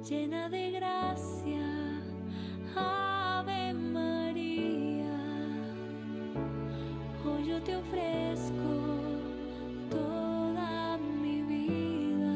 llena de gracia, Ave María. Hoy yo te ofrezco toda mi vida.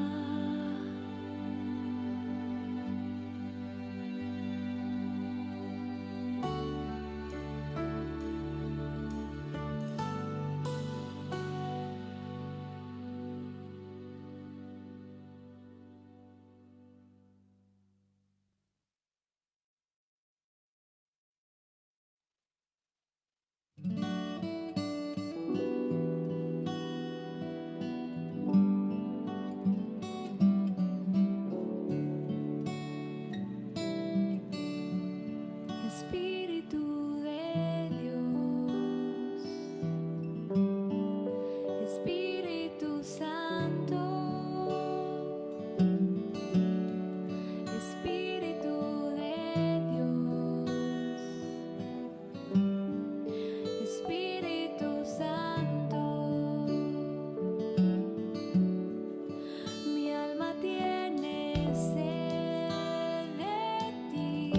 Espíritu de Dios, Espíritu Santo, Espíritu de Dios, Espíritu Santo. Mi alma tiene sed de ti,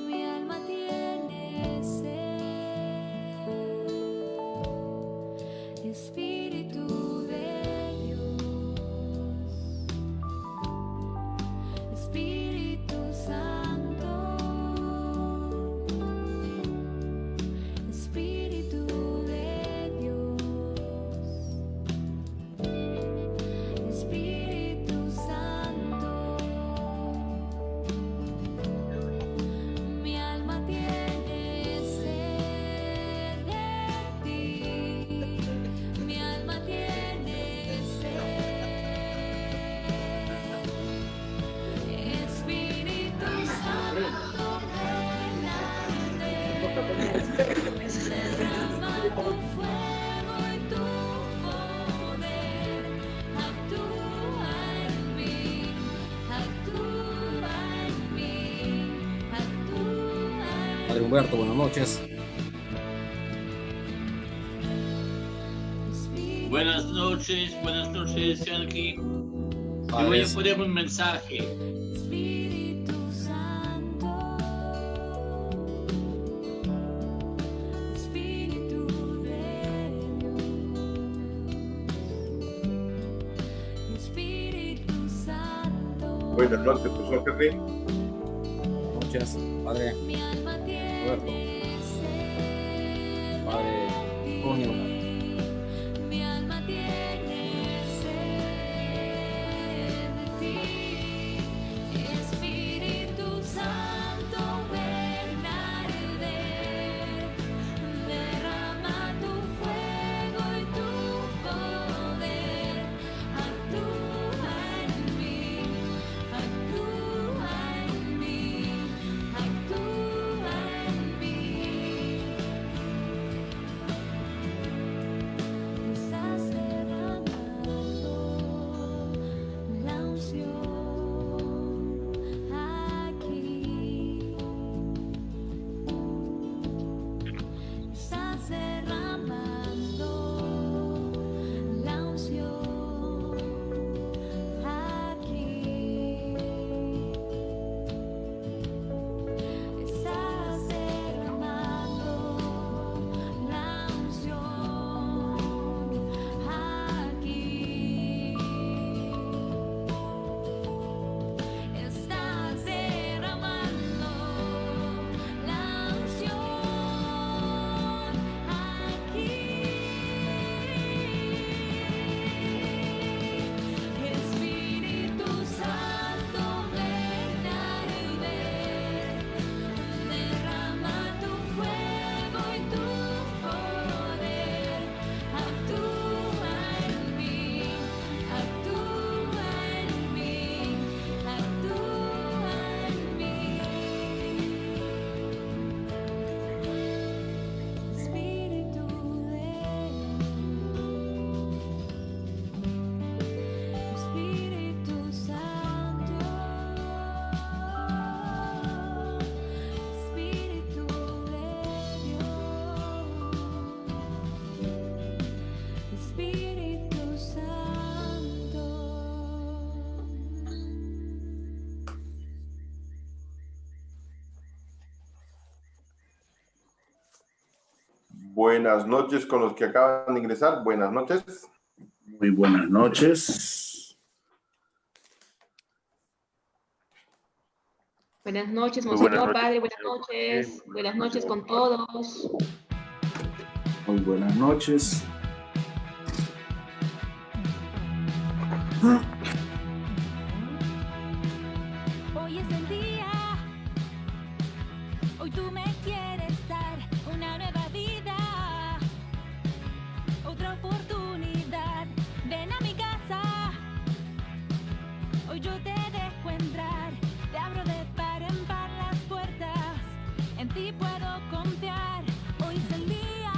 mi alma tiene sed. Espíritu de Dios, Espíritu Santo, Espíritu de Dios, Espíritu Santo. Mi alma tiene sed de ti, mi alma tiene sed. Espíritu Santo, derrama tu fuego y tu poder, actúa en mí, actúa en mí, actúa Padre en Humberto, buenas noches. mí. Buenas noches, Sergi. Te voy a Padres, poner un mensaje. Espíritu Santo, Espíritu de Dios, Espíritu Santo. Buenas noches, profesor Henry. buenas noches. Padre, Mi alma tiene sed Padre de ti. Antonio, Mi alma tiene sed de ti. Espíritu Santo, ven a arder. Derrama tu fuego y tu poder. Actúa en mí, actúa en mí, actúa en mí. Estás derramando la unción aquí. Estás derramando la unción aquí. Estás derramando la unción aquí. Buenas noches con los que acaban de ingresar. Buenas noches. Muy buenas noches. Buenas noches, Muy buenas Monseñor noches, Padre, buenas señor. noches. Muy Buenas buenas noches noches, con todos. Muy buenas noches. Hoy es el día, hoy tú me quieres dar una nueva vida, otra oportunidad. Ven a mi casa, hoy yo te dejo entrar, te abro de par en par las puertas, en ti puedo confiar. Hoy es el día,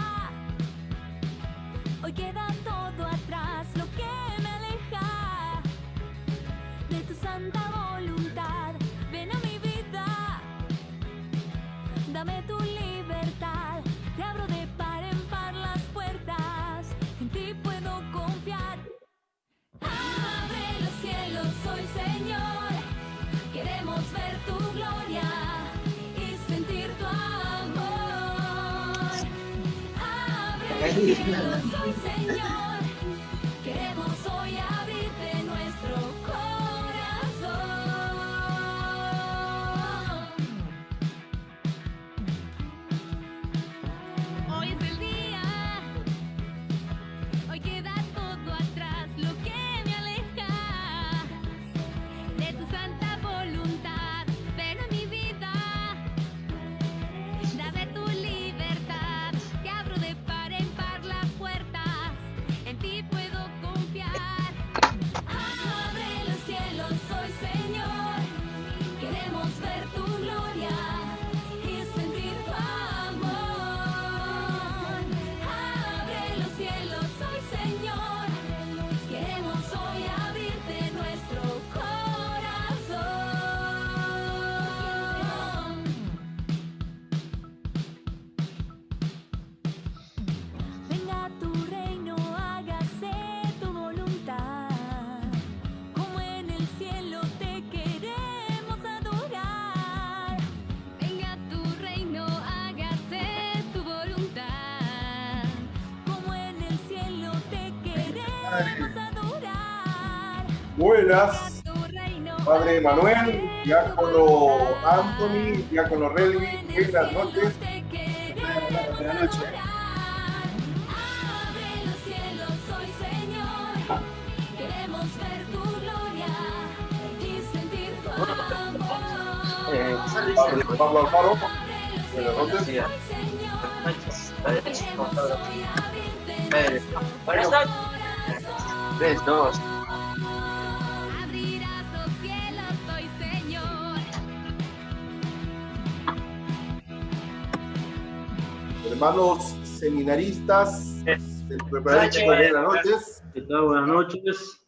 hoy queda todo atrás, lo que me aleja de tu santa voluntad. Ven a mi vida, dame tu libertad, te abro de par en par las puertas, en ti puedo confiar. Abre los cielos hoy, Señor, queremos ver tu gloria y sentir tu amor. Abre los cielos hoy, Señor, queremos hoy abrirte nuestro corazón. Hoy es el día, hoy queda todo atrás, lo que me aleja de tu santa voluntad. Ven a mi vida, dame tu libertad, te abro de par en par las puertas, en ti puedo confiar. Abre los cielos hoy, Señor, queremos ver tu gloria y sentir tu amor. Abre los cielos hoy, Señor, queremos hoy abrirte nuestro corazón. Venga tu reino, hágase tu voluntad, como en el cielo te queremos adorar. Venga tu reino, hágase tu voluntad, como en el cielo te queremos adorar. Buenas. Venga tu reino, Padre Manuel, hágase Diácono tu voluntad, Anthony, Diácono Relvi. como en el Buenas cielo noches. te queremos adorar. Abre los cielos hoy, Señor, queremos ver tu gloria y sentir tu amor. Pablo Alfaro. Abre los Buenas cielos noches. hoy, Señor, queremos hoy abrirte Buenas nuestro noches. corazón. 3, 2. Abrirás los cielos hoy, Señor. Hermanos seminaristas del preparatorio, buenas noches. ¿Qué tal? Buenas noches.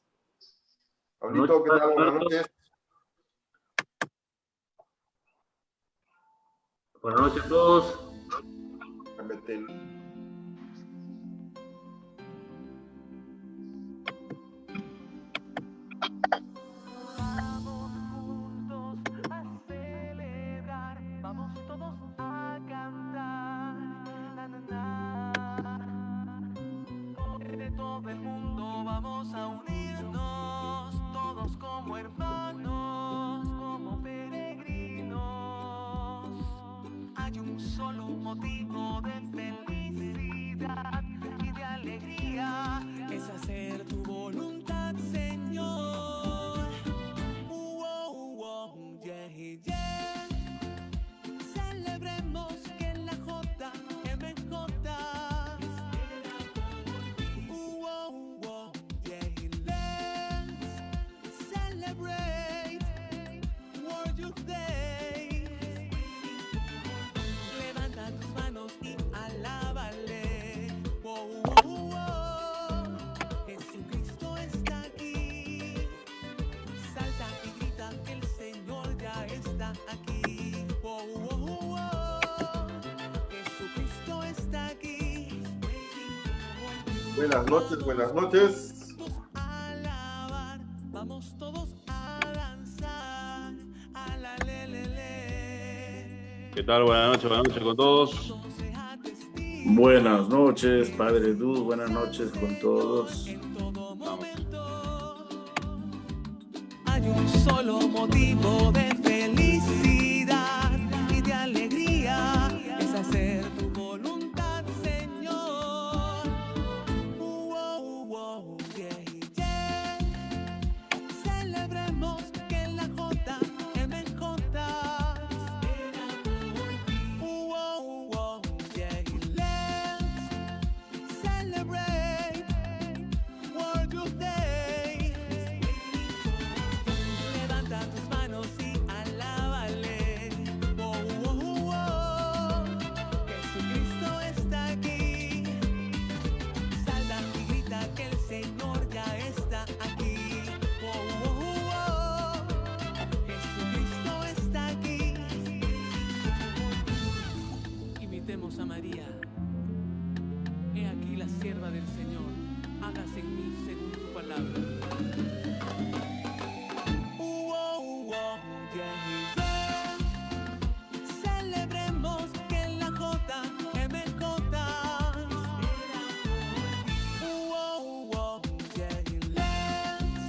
Pablito, ¿qué tal? Buenas noches. Buenas noches a todos. Cámbiate el- Vamos juntos a celebrar, vamos todos a cantar. Na, na, na. De todo el mundo vamos a unirnos, todos como hermanos, como peregrinos. Hay un solo motivo de felicidad y de alegría, es hacer tu voluntad, Señor. Yeah, yeah. Celebremos que la JMJ yeah. Let's celebrate World Youth Day. Levanta tus manos y alábale. Jesucristo está aquí. Salta y grita que el Señor ya está aquí. Jesucristo está aquí. Buenas noches, buenas noches. Alabar, vamos todos a danzar. A la le, le, le. ¿Qué tal? Buenas noches con todos. Todo sea testigo. Buenas noches, Padre Du, buenas noches con todos. En todo momento hay un solo motivo de felicidad y de alegría, es hacer tu voluntad, Señor. Yeah, yeah. Celebremos que la JMJ espera por ti. Yeah. Let's celebrate World Youth Day. Levanta tus manos y alábale. Jesucristo está aquí. Salta y grita que el Señor ya está aquí. Jesucristo está aquí. Imitemos a María. He aquí la sierva del Señor. Hágase en mí según tu palabra. Yeah, yeah. Celebremos que la JMJ yeah. Let's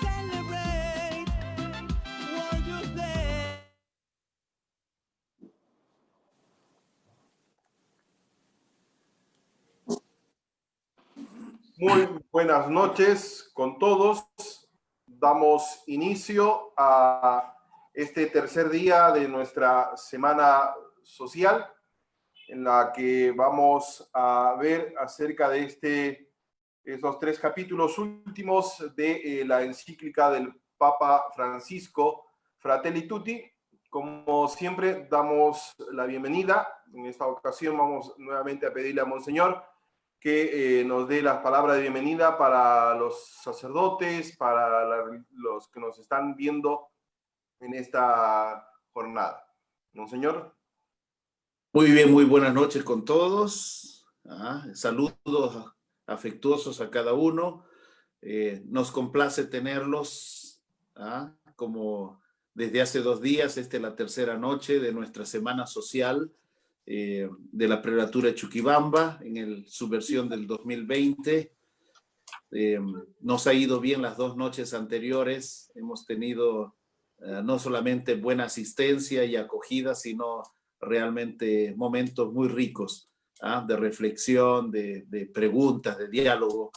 celebrate World Youth Day. Muy buenas noches con todos. Damos inicio a este tercer día de nuestra semana social, en la que vamos a ver acerca de estos 3 capítulos últimos de la encíclica del Papa Francisco, Fratelli Tutti. Como siempre, damos la bienvenida. En esta ocasión vamos nuevamente a pedirle a Monseñor que nos dé las palabras de bienvenida para los sacerdotes, para los que nos están viendo en esta jornada. Monseñor. Muy bien, muy buenas noches con todos. Saludos afectuosos a cada uno. Nos complace tenerlos como desde hace 2 días. Esta es la tercera noche de nuestra semana social de la prelatura de Chuquibamba en su versión del 2020. Nos ha ido bien las 2 noches anteriores. Hemos tenido no solamente buena asistencia y acogida, sino realmente momentos muy ricos de reflexión, de preguntas, de diálogo.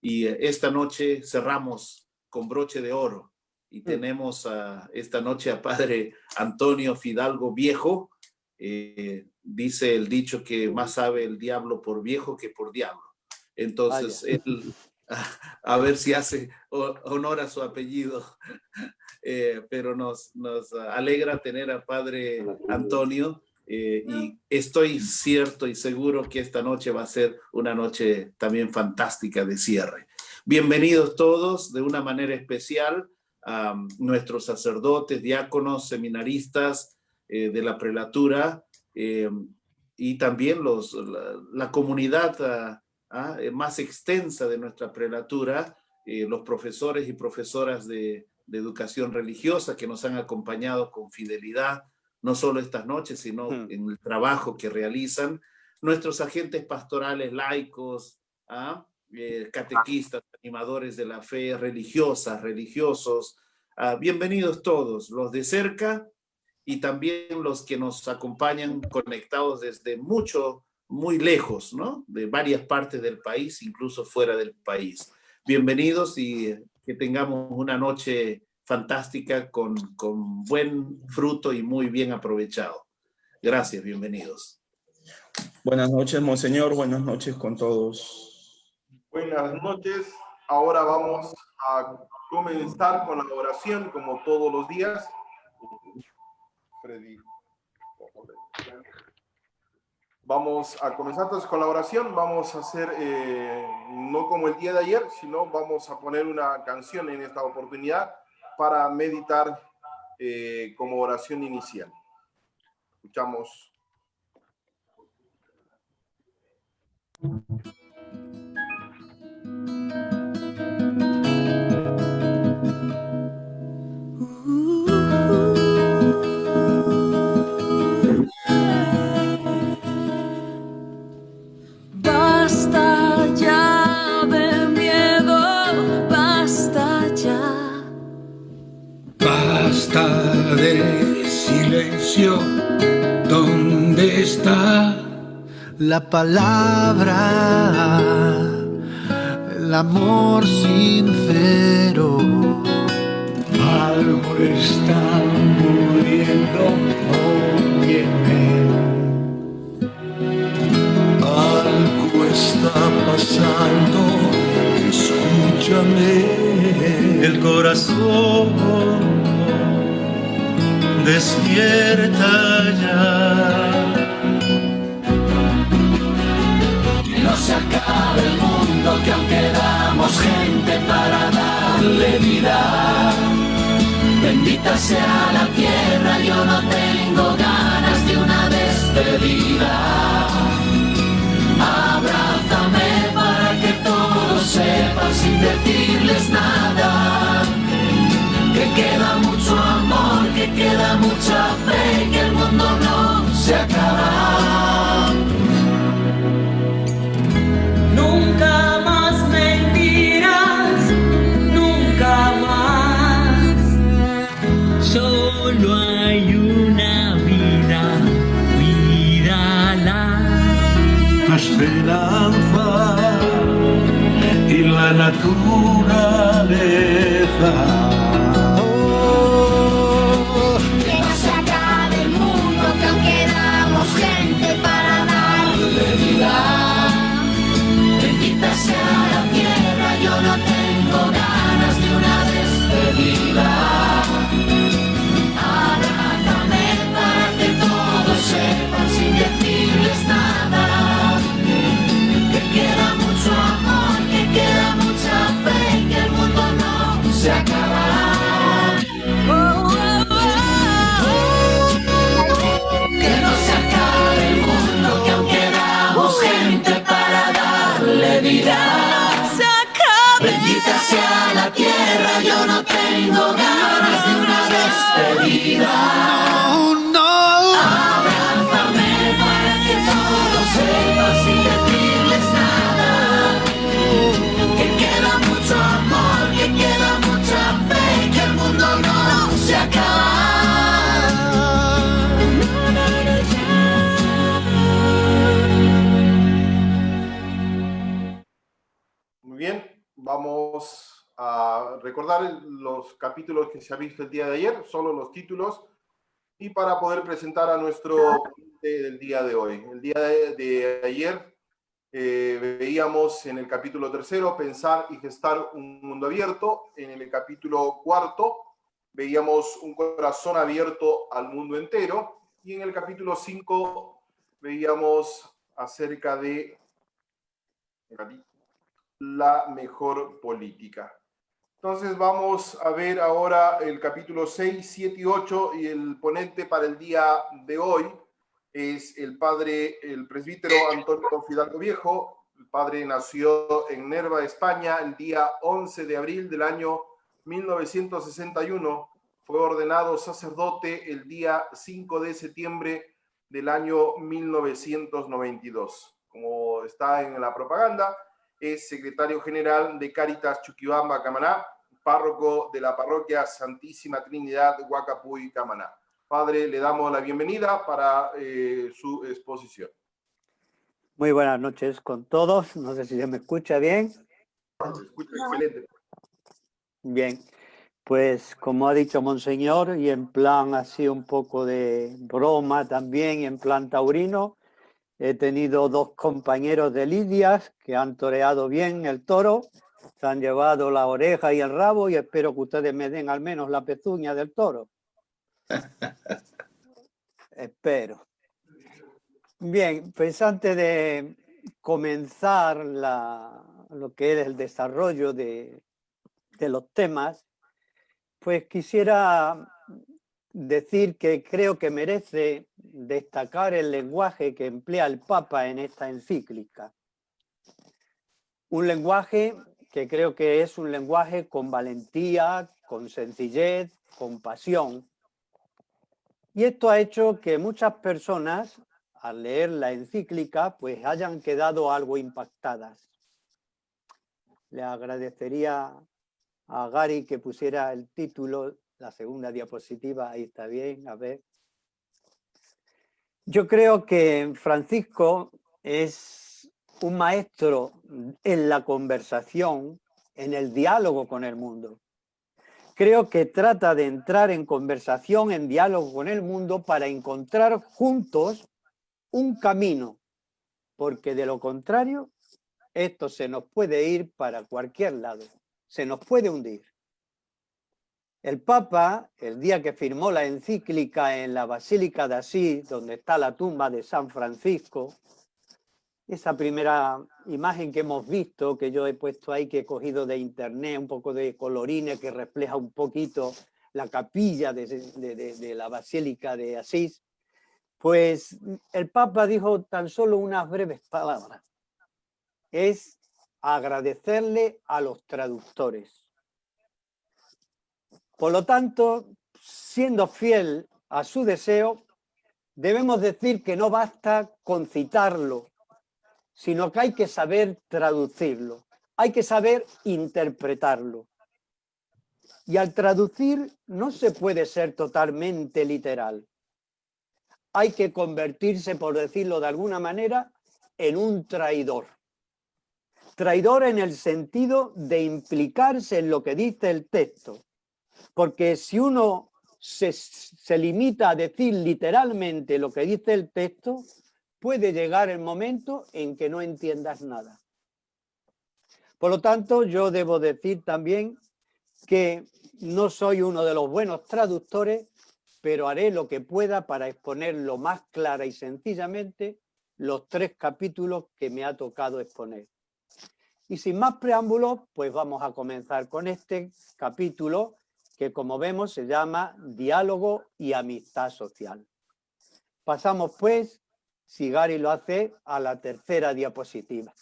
Y esta noche cerramos con broche de oro y tenemos esta noche a Padre Antonio Fidalgo Viejo. Dice el dicho que más sabe el diablo por viejo que por diablo. Entonces, él, a ver si hace honor a su apellido. Pero nos alegra tener a Padre Antonio y estoy cierto y seguro que esta noche va a ser una noche también fantástica de cierre. Bienvenidos todos de una manera especial a nuestros sacerdotes, diáconos, seminaristas de la prelatura y también la comunidad más extensa de nuestra prelatura, los profesores y profesoras de educación religiosa que nos han acompañado con fidelidad, no solo estas noches, sino en el trabajo que realizan, nuestros agentes pastorales laicos, catequistas, animadores de la fe, religiosas, religiosos, bienvenidos todos, los de cerca y también los que nos acompañan conectados desde muy lejos, ¿no? De varias partes del país, incluso fuera del país. Bienvenidos y que tengamos una noche fantástica con buen fruto y muy bien aprovechado. Gracias, bienvenidos. Buenas noches, Monseñor. Buenas noches con todos. Buenas noches. Ahora vamos a comenzar con la oración, como todos los días. Freddy. Vamos a comenzar entonces con la oración. Vamos a hacer, no como el día de ayer, sino vamos a poner una canción en esta oportunidad para meditar como oración inicial. Escuchamos. basta de silencio. ¿Dónde está la palabra, el amor sincero? Algo está muriendo, óyeme. Algo está pasando, escúchame. El corazón despierta ya. Que no se acabe el mundo, que aún quedamos gente para darle vida. Bendita sea la tierra, yo no tengo ganas de una despedida. Abrázame para que todos sepan sin decirles nada. Que queda mucho amor, que queda mucha fe, que el mundo no se acaba. Nunca más mentiras, nunca más. Solo hay una vida, cuídala. La esperanza y la naturaleza. Que no se acabe el mundo, que aún quedamos gente para darle vida. Bendita sea la tierra, yo no tengo ganas de una despedida. Abrázame para que todos sepan sin decirles nada. Que queda mucho amor, que queda mucha fe, que el mundo no se acaba. Que no se acabe el mundo, que aún quedamos gente para darle vida. Bendita sea la tierra, yo no tengo ganas de una despedida. Abrázame para que todos sepan sin decirles nada. Que queda mucho amor, que queda mucha fe, que el mundo no se acaba. Muy bien, vamos a recordar los capítulos que se ha visto el día de ayer, solo los títulos, y para poder presentar a nuestro ponente del día de hoy. El día de ayer veíamos en el capítulo 3, Pensar y gestar un mundo abierto. En el capítulo 4 veíamos un corazón abierto al mundo entero. Y en el capítulo 5 veíamos acerca de la mejor política. Entonces vamos a ver ahora el capítulo 6, 7 y 8, y el ponente para el día de hoy es el presbítero Antonio Fidalgo Viejo. El padre nació en Nerva, España, el día 11 de abril del año 1961. Fue ordenado sacerdote el día 5 de septiembre del año 1992. Como está en la propaganda, es secretario general de Cáritas Chuquibamba, Camaná, párroco de la parroquia Santísima Trinidad, Huacapuy, Camaná. Padre, le damos la bienvenida para su exposición. Muy buenas noches con todos. No sé si se me escucha bien. Se escucha excelente. Bien, pues como ha dicho Monseñor, y en plan así un poco de broma también, y en plan taurino, he tenido dos compañeros de lidias que han toreado bien el toro, se han llevado la oreja y el rabo, y espero que ustedes me den al menos la pezuña del toro. Espero. Bien, pues antes de comenzar lo que es el desarrollo de los temas, pues quisiera decir que creo que merece destacar el lenguaje que emplea el Papa en esta encíclica. Un lenguaje que creo que es un lenguaje con valentía, con sencillez, con pasión. Y esto ha hecho que muchas personas, al leer la encíclica, pues hayan quedado algo impactadas. Le agradecería a Gary que pusiera el título, la segunda diapositiva, ahí está bien, a ver. Yo creo que Francisco es un maestro en la conversación, en el diálogo con el mundo. Creo que trata de entrar en conversación, en diálogo con el mundo para encontrar juntos un camino, porque de lo contrario, esto se nos puede ir para cualquier lado, se nos puede hundir. El Papa, el día que firmó la encíclica en la Basílica de Asís, donde está la tumba de San Francisco, esa primera imagen que hemos visto, que yo he puesto ahí, que he cogido de internet, un poco de colorines que refleja un poquito la capilla de la Basílica de Asís, pues el Papa dijo tan solo unas breves palabras. Es agradecerle a los traductores. Por lo tanto, siendo fiel a su deseo, debemos decir que no basta con citarlo, sino que hay que saber traducirlo, hay que saber interpretarlo. Y al traducir no se puede ser totalmente literal. Hay que convertirse, por decirlo de alguna manera, en un traidor. Traidor en el sentido de implicarse en lo que dice el texto. Porque si uno se limita a decir literalmente lo que dice el texto, puede llegar el momento en que no entiendas nada. Por lo tanto, yo debo decir también que no soy uno de los buenos traductores, pero haré lo que pueda para exponer lo más clara y sencillamente los 3 capítulos que me ha tocado exponer. Y sin más preámbulos, pues vamos a comenzar con este capítulo que, como vemos, se llama Diálogo y Amistad Social. Pasamos, pues, si Gary lo hace, a la tercera diapositiva.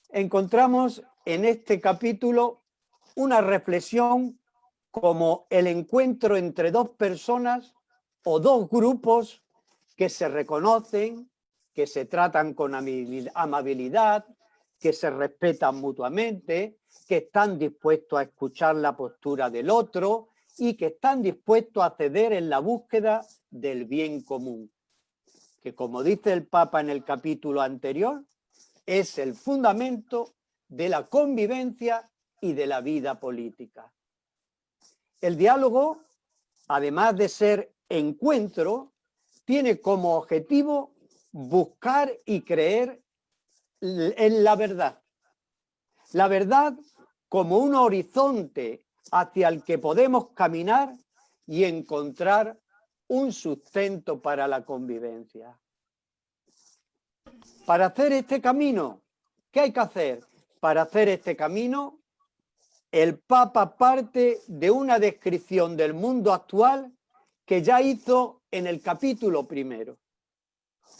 Encontramos en este capítulo una reflexión como el encuentro entre 2 personas o 2 grupos que se reconocen, que se tratan con amabilidad, que se respetan mutuamente, que están dispuestos a escuchar la postura del otro y que están dispuestos a ceder en la búsqueda del bien común, que, como dice el Papa en el capítulo anterior, es el fundamento de la convivencia y de la vida política. El diálogo, además de ser encuentro, tiene como objetivo buscar y creer en la verdad. La verdad como un horizonte hacia el que podemos caminar y encontrar un sustento para la convivencia. Para hacer este camino, ¿qué hay que hacer? Para hacer este camino, el Papa parte de una descripción del mundo actual que ya hizo en el capítulo primero.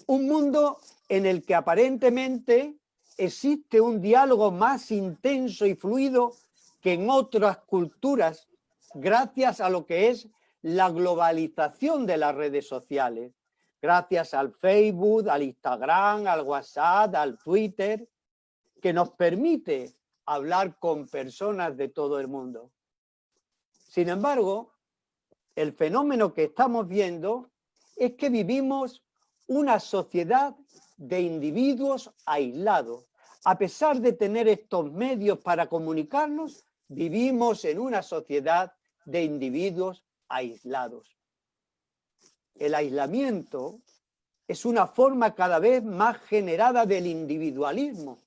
Un mundo en el que aparentemente existe un diálogo más intenso y fluido que en otras culturas, gracias a lo que es la globalización de las redes sociales, gracias al Facebook, al Instagram, al WhatsApp, al Twitter, que nos permite hablar con personas de todo el mundo. Sin embargo, el fenómeno que estamos viendo es que vivimos una sociedad de individuos aislados. A pesar de tener estos medios para comunicarnos, vivimos en una sociedad de individuos aislados. El aislamiento es una forma cada vez más generada del individualismo,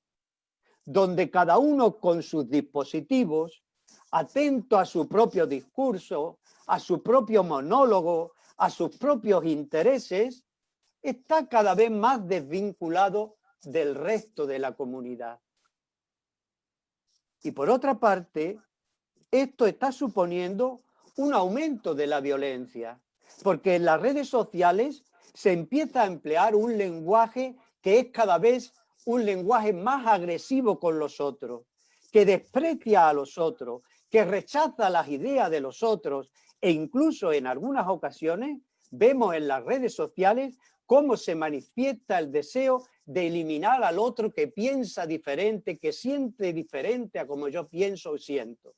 donde cada uno con sus dispositivos, atento a su propio discurso, a su propio monólogo, a sus propios intereses, está cada vez más desvinculado del resto de la comunidad. Y por otra parte, esto está suponiendo un aumento de la violencia, porque en las redes sociales se empieza a emplear un lenguaje que es cada vez un lenguaje más agresivo con los otros, que desprecia a los otros, que rechaza las ideas de los otros, e incluso en algunas ocasiones vemos en las redes sociales cómo se manifiesta el deseo de eliminar al otro que piensa diferente, que siente diferente a como yo pienso o siento.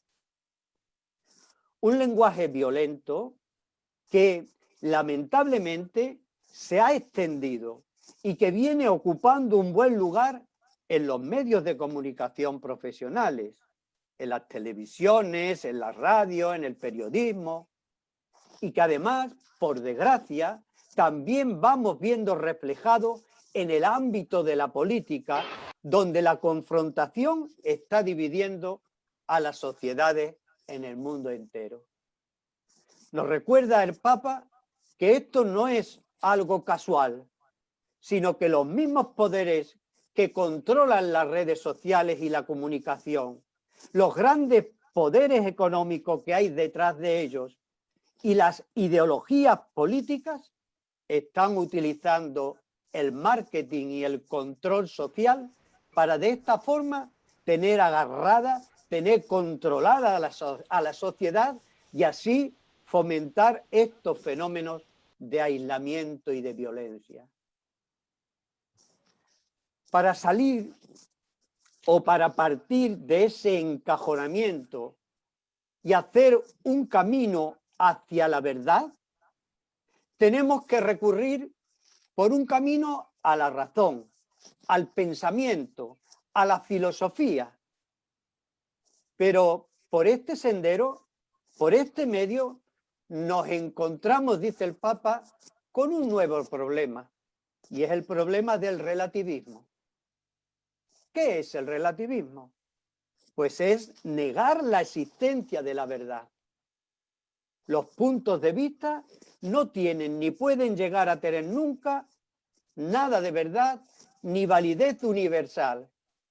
un lenguaje violento que lamentablemente se ha extendido y que viene ocupando un buen lugar en los medios de comunicación profesionales, en las televisiones, en la radio, en el periodismo, y que además, por desgracia, también vamos viendo reflejado en el ámbito de la política, donde la confrontación está dividiendo a las sociedades en el mundo entero. Nos recuerda el Papa que esto no es algo casual, sino que los mismos poderes que controlan las redes sociales y la comunicación, los grandes poderes económicos que hay detrás de ellos y las ideologías políticas están utilizando el marketing y el control social para de esta forma tener agarrada, tener controlada a la sociedad y así fomentar estos fenómenos de aislamiento y de violencia. Para salir o para partir de ese encajonamiento y hacer un camino hacia la verdad, tenemos que recurrir por un camino a la razón, al pensamiento, a la filosofía. Pero por este sendero, por este medio, nos encontramos, dice el Papa, con un nuevo problema, y es el problema del relativismo. ¿Qué es el relativismo? Pues es negar la existencia de la verdad. Los puntos de vista no tienen ni pueden llegar a tener nunca nada de verdad ni validez universal,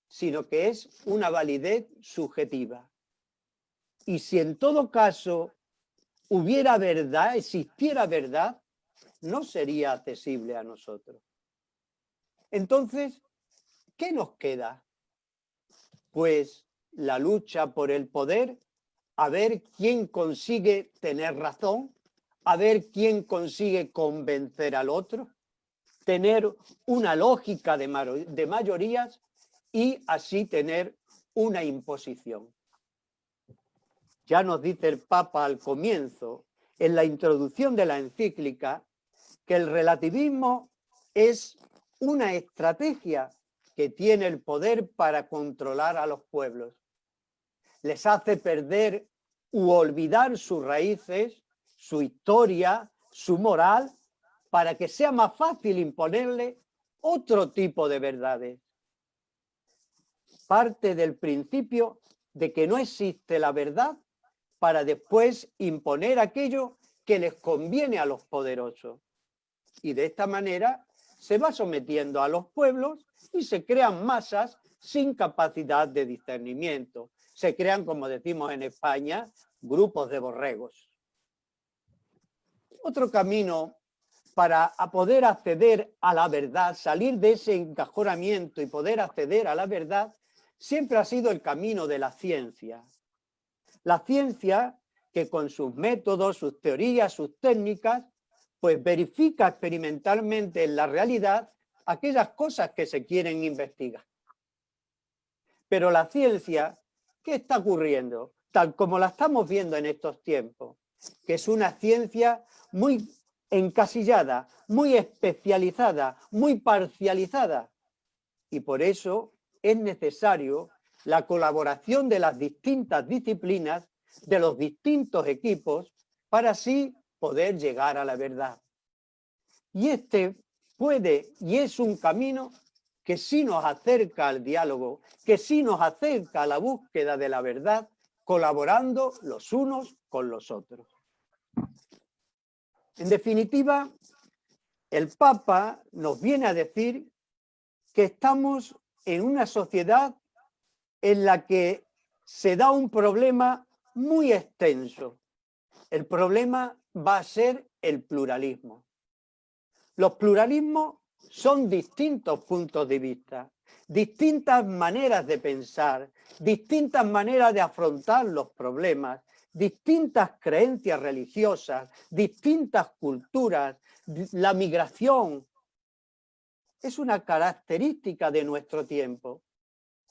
sino que es una validez subjetiva. Y si en todo caso hubiera verdad, existiera verdad, no sería accesible a nosotros. Entonces, ¿qué nos queda? Pues la lucha por el poder, a ver quién consigue tener razón, a ver quién consigue convencer al otro, tener una lógica de mayorías y así tener una imposición. Ya nos dice el Papa al comienzo, en la introducción de la encíclica, que el relativismo es una estrategia que tiene el poder para controlar a los pueblos. Les hace perder u olvidar sus raíces, su historia, su moral, para que sea más fácil imponerle otro tipo de verdades. Parte del principio de que no existe la verdad para después imponer aquello que les conviene a los poderosos. Y de esta manera se va sometiendo a los pueblos y se crean masas sin capacidad de discernimiento. Se crean, como decimos en España, grupos de borregos. Otro camino para poder acceder a la verdad, salir de ese encajonamiento y poder acceder a la verdad, siempre ha sido el camino de la ciencia. La ciencia que con sus métodos, sus teorías, sus técnicas, pues verifica experimentalmente en la realidad aquellas cosas que se quieren investigar. Pero la ciencia, ¿qué está ocurriendo? Tal como la estamos viendo en estos tiempos, que es una ciencia muy encasillada, muy especializada, muy parcializada. Y por eso es necesario la colaboración de las distintas disciplinas, de los distintos equipos, para así poder llegar a la verdad. Y este puede y es un camino que sí nos acerca al diálogo, que sí nos acerca a la búsqueda de la verdad, colaborando los unos con los otros. En definitiva, el Papa nos viene a decir que estamos en una sociedad en la que se da un problema muy extenso. El problema va a ser el pluralismo. Los pluralismos son distintos puntos de vista, distintas maneras de pensar, distintas maneras de afrontar los problemas, distintas creencias religiosas, distintas culturas, la migración. Es una característica de nuestro tiempo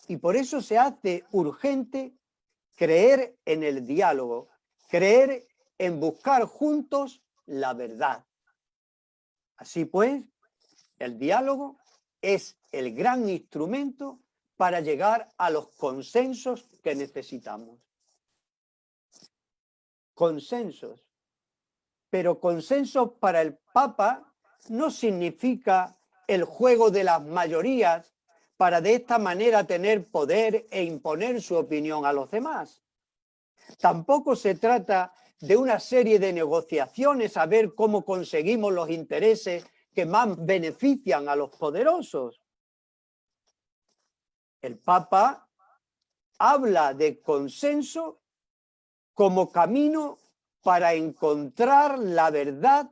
y por eso se hace urgente creer en el diálogo, creer en buscar juntos la verdad. Así pues, el diálogo es el gran instrumento para llegar a los consensos que necesitamos. Consensos. Pero consensos para el Papa no significa el juego de las mayorías para de esta manera tener poder e imponer su opinión a los demás. Tampoco se trata de una serie de negociaciones a ver cómo conseguimos los intereses que más benefician a los poderosos. El Papa habla de consenso como camino para encontrar la verdad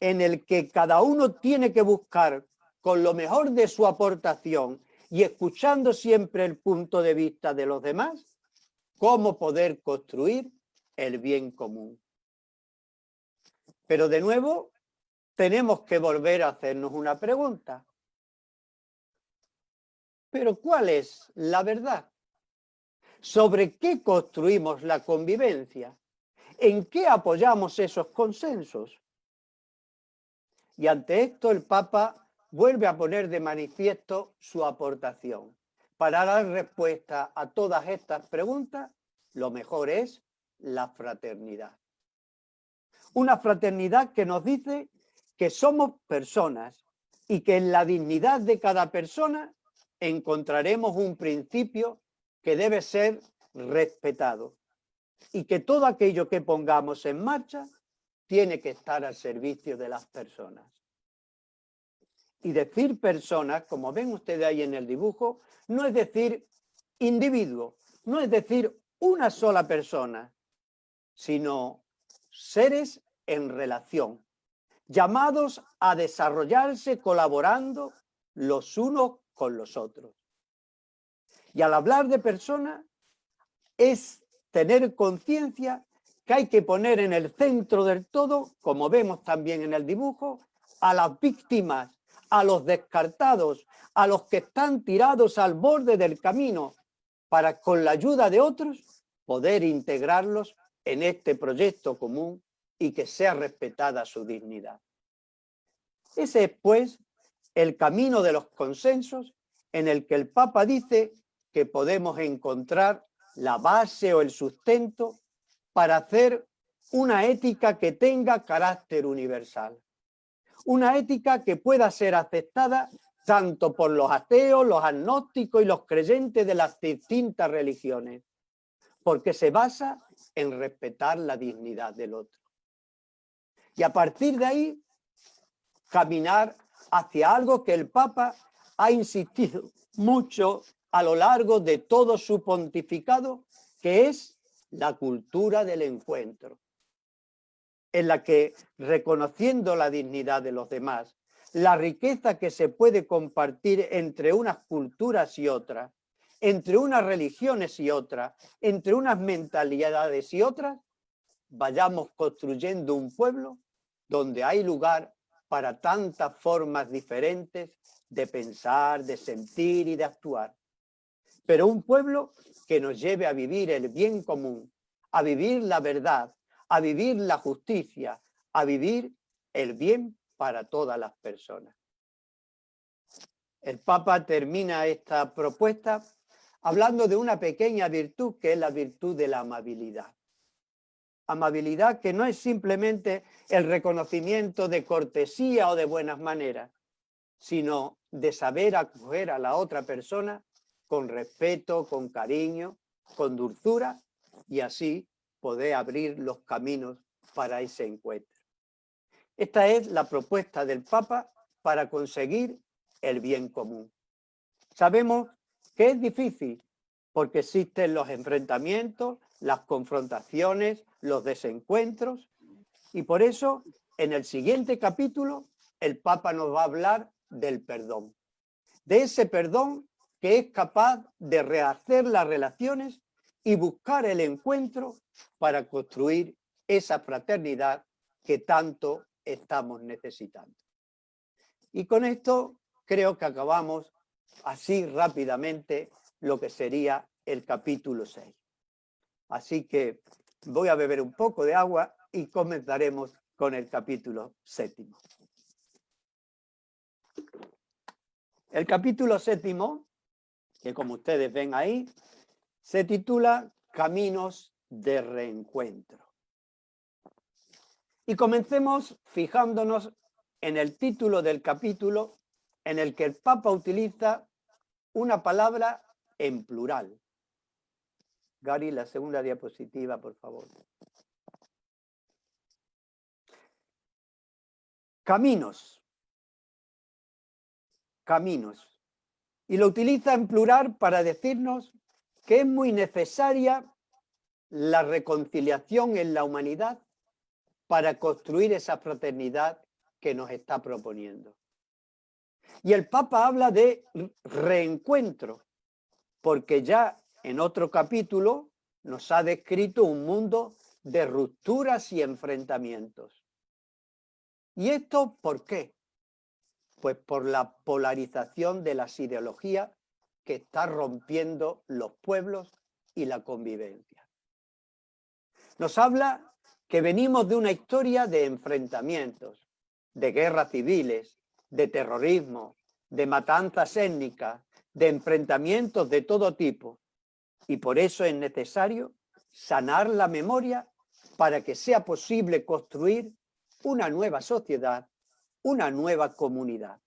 en el que cada uno tiene que buscar con lo mejor de su aportación y escuchando siempre el punto de vista de los demás, cómo poder construir el bien común. Pero de nuevo, tenemos que volver a hacernos una pregunta. ¿Pero cuál es la verdad? ¿Sobre qué construimos la convivencia? ¿En qué apoyamos esos consensos? Y ante esto el Papa vuelve a poner de manifiesto su aportación. Para dar respuesta a todas estas preguntas, lo mejor es la fraternidad. Una fraternidad que nos dice que somos personas y que en la dignidad de cada persona encontraremos un principio que debe ser respetado y que todo aquello que pongamos en marcha tiene que estar al servicio de las personas. Y decir personas, como ven ustedes ahí en el dibujo, no es decir individuo, no es decir una sola persona, sino seres en relación, llamados a desarrollarse colaborando los unos con los otros. Y al hablar de personas es tener conciencia que hay que poner en el centro del todo, como vemos también en el dibujo, a las víctimas, a los descartados, a los que están tirados al borde del camino, para con la ayuda de otros poder integrarlos en este proyecto común y que sea respetada su dignidad. Ese es, pues, el camino de los consensos en el que el Papa dice que podemos encontrar la base o el sustento para hacer una ética que tenga carácter universal. Una ética que pueda ser aceptada tanto por los ateos, los agnósticos y los creyentes de las distintas religiones, porque se basa en respetar la dignidad del otro. Y a partir de ahí, caminar hacia algo que el Papa ha insistido mucho a lo largo de todo su pontificado, que es la cultura del encuentro, en la que, reconociendo la dignidad de los demás, la riqueza que se puede compartir entre unas culturas y otras, entre unas religiones y otras, entre unas mentalidades y otras, vayamos construyendo un pueblo donde hay lugar para tantas formas diferentes de pensar, de sentir y de actuar. Pero un pueblo que nos lleve a vivir el bien común, a vivir la verdad, a vivir la justicia, a vivir el bien para todas las personas. El Papa termina esta propuesta hablando de una pequeña virtud que es la virtud de la amabilidad. Amabilidad que no es simplemente el reconocimiento de cortesía o de buenas maneras, sino de saber acoger a la otra persona con respeto, con cariño, con dulzura y así poder abrir los caminos para ese encuentro. Esta es la propuesta del Papa para conseguir el bien común. Sabemos que es difícil porque existen los enfrentamientos, las confrontaciones, los desencuentros y por eso en el siguiente capítulo el Papa nos va a hablar del perdón. De ese perdón que es capaz de rehacer las relaciones y buscar el encuentro para construir esa fraternidad que tanto estamos necesitando. Y con esto creo que acabamos así rápidamente lo que sería el capítulo 6. Así que Voy a beber un poco de agua y comenzaremos con el capítulo 7. El capítulo 7, que como ustedes ven ahí, se titula Caminos de Reencuentro. Y comencemos fijándonos en el título del capítulo, en el que el Papa utiliza una palabra en plural. Gary, la segunda diapositiva, por favor. Caminos. Caminos. Y lo utiliza en plural para decirnos que es muy necesaria la reconciliación en la humanidad para construir esa fraternidad que nos está proponiendo. Y el Papa habla de reencuentro, porque ya en otro capítulo nos ha descrito un mundo de rupturas y enfrentamientos. ¿Y esto por qué? Pues por la polarización de las ideologías que está rompiendo los pueblos y la convivencia. Nos habla que venimos de una historia de enfrentamientos, de guerras civiles, de terrorismo, de matanzas étnicas, de enfrentamientos de todo tipo. Y por eso es necesario sanar la memoria para que sea posible construir una nueva sociedad, una nueva comunidad.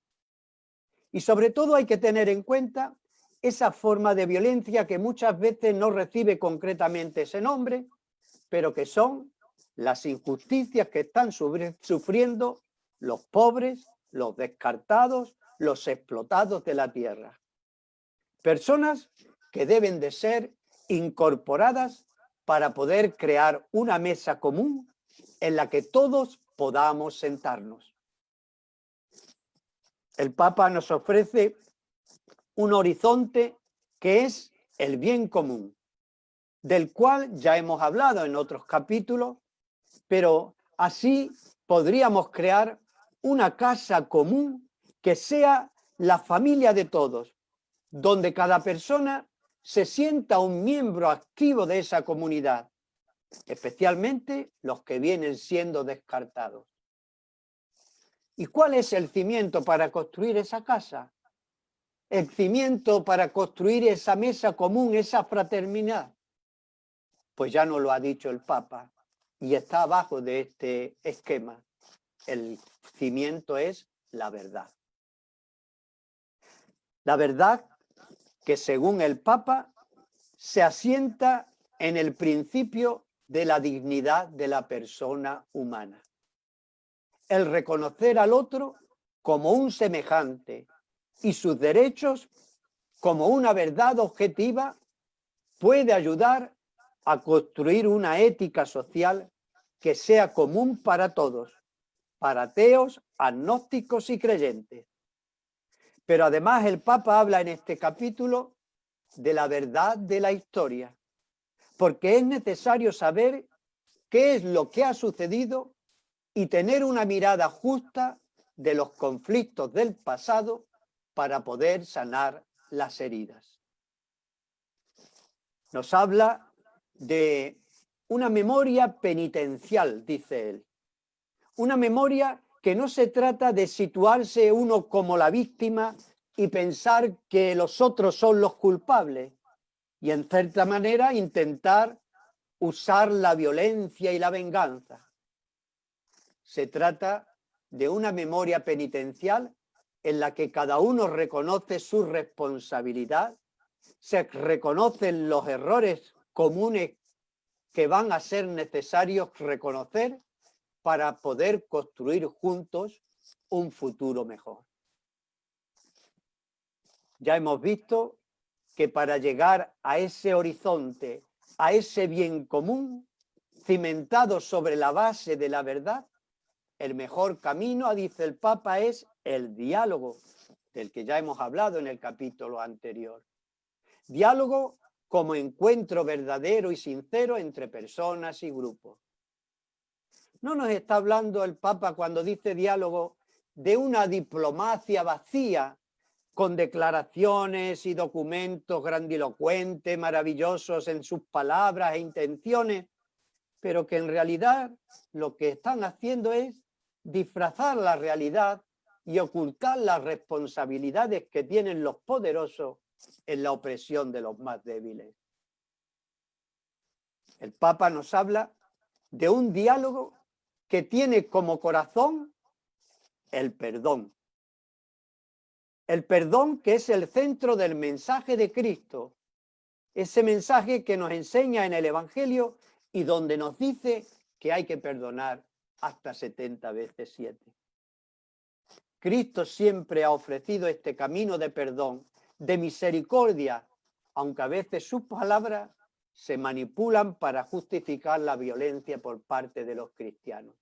Y sobre todo hay que tener en cuenta esa forma de violencia que muchas veces no recibe concretamente ese nombre, pero que son las injusticias que están sufriendo los pobres, los descartados, los explotados de la tierra. Personas que deben de ser incorporadas para poder crear una mesa común en la que todos podamos sentarnos. El Papa nos ofrece un horizonte que es el bien común, del cual ya hemos hablado en otros capítulos, pero así podríamos crear una casa común que sea la familia de todos, donde cada persona se sienta un miembro activo de esa comunidad, especialmente los que vienen siendo descartados. ¿Y cuál es el cimiento para construir esa casa? El cimiento para construir esa mesa común, esa fraternidad. Pues ya nos lo ha dicho el Papa y está abajo de este esquema. El cimiento es la verdad. La verdad que según el Papa se asienta en el principio de la dignidad de la persona humana. El reconocer al otro como un semejante y sus derechos como una verdad objetiva puede ayudar a construir una ética social que sea común para todos, para ateos, agnósticos y creyentes. Pero además el Papa habla en este capítulo de la verdad de la historia, porque es necesario saber qué es lo que ha sucedido y tener una mirada justa de los conflictos del pasado para poder sanar las heridas. Nos habla de una memoria penitencial, dice él. Una memoria que no se trata de situarse uno como la víctima y pensar que los otros son los culpables y en cierta manera intentar usar la violencia y la venganza. Se trata de una memoria penitencial en la que cada uno reconoce su responsabilidad, se reconocen los errores comunes que van a ser necesarios reconocer para poder construir juntos un futuro mejor. Ya hemos visto que para llegar a ese horizonte, a ese bien común, cimentado sobre la base de la verdad, el mejor camino, dice el Papa, es el diálogo, del que ya hemos hablado en el capítulo anterior. Diálogo como encuentro verdadero y sincero entre personas y grupos. No nos está hablando el Papa cuando dice diálogo de una diplomacia vacía, con declaraciones y documentos grandilocuentes, maravillosos en sus palabras e intenciones, pero que en realidad lo que están haciendo es disfrazar la realidad y ocultar las responsabilidades que tienen los poderosos en la opresión de los más débiles. El Papa nos habla de un diálogo que tiene como corazón el perdón. El perdón que es el centro del mensaje de Cristo, ese mensaje que nos enseña en el Evangelio y donde nos dice que hay que perdonar hasta 70 veces 7. Cristo siempre ha ofrecido este camino de perdón, de misericordia, aunque a veces sus palabras se manipulan para justificar la violencia por parte de los cristianos.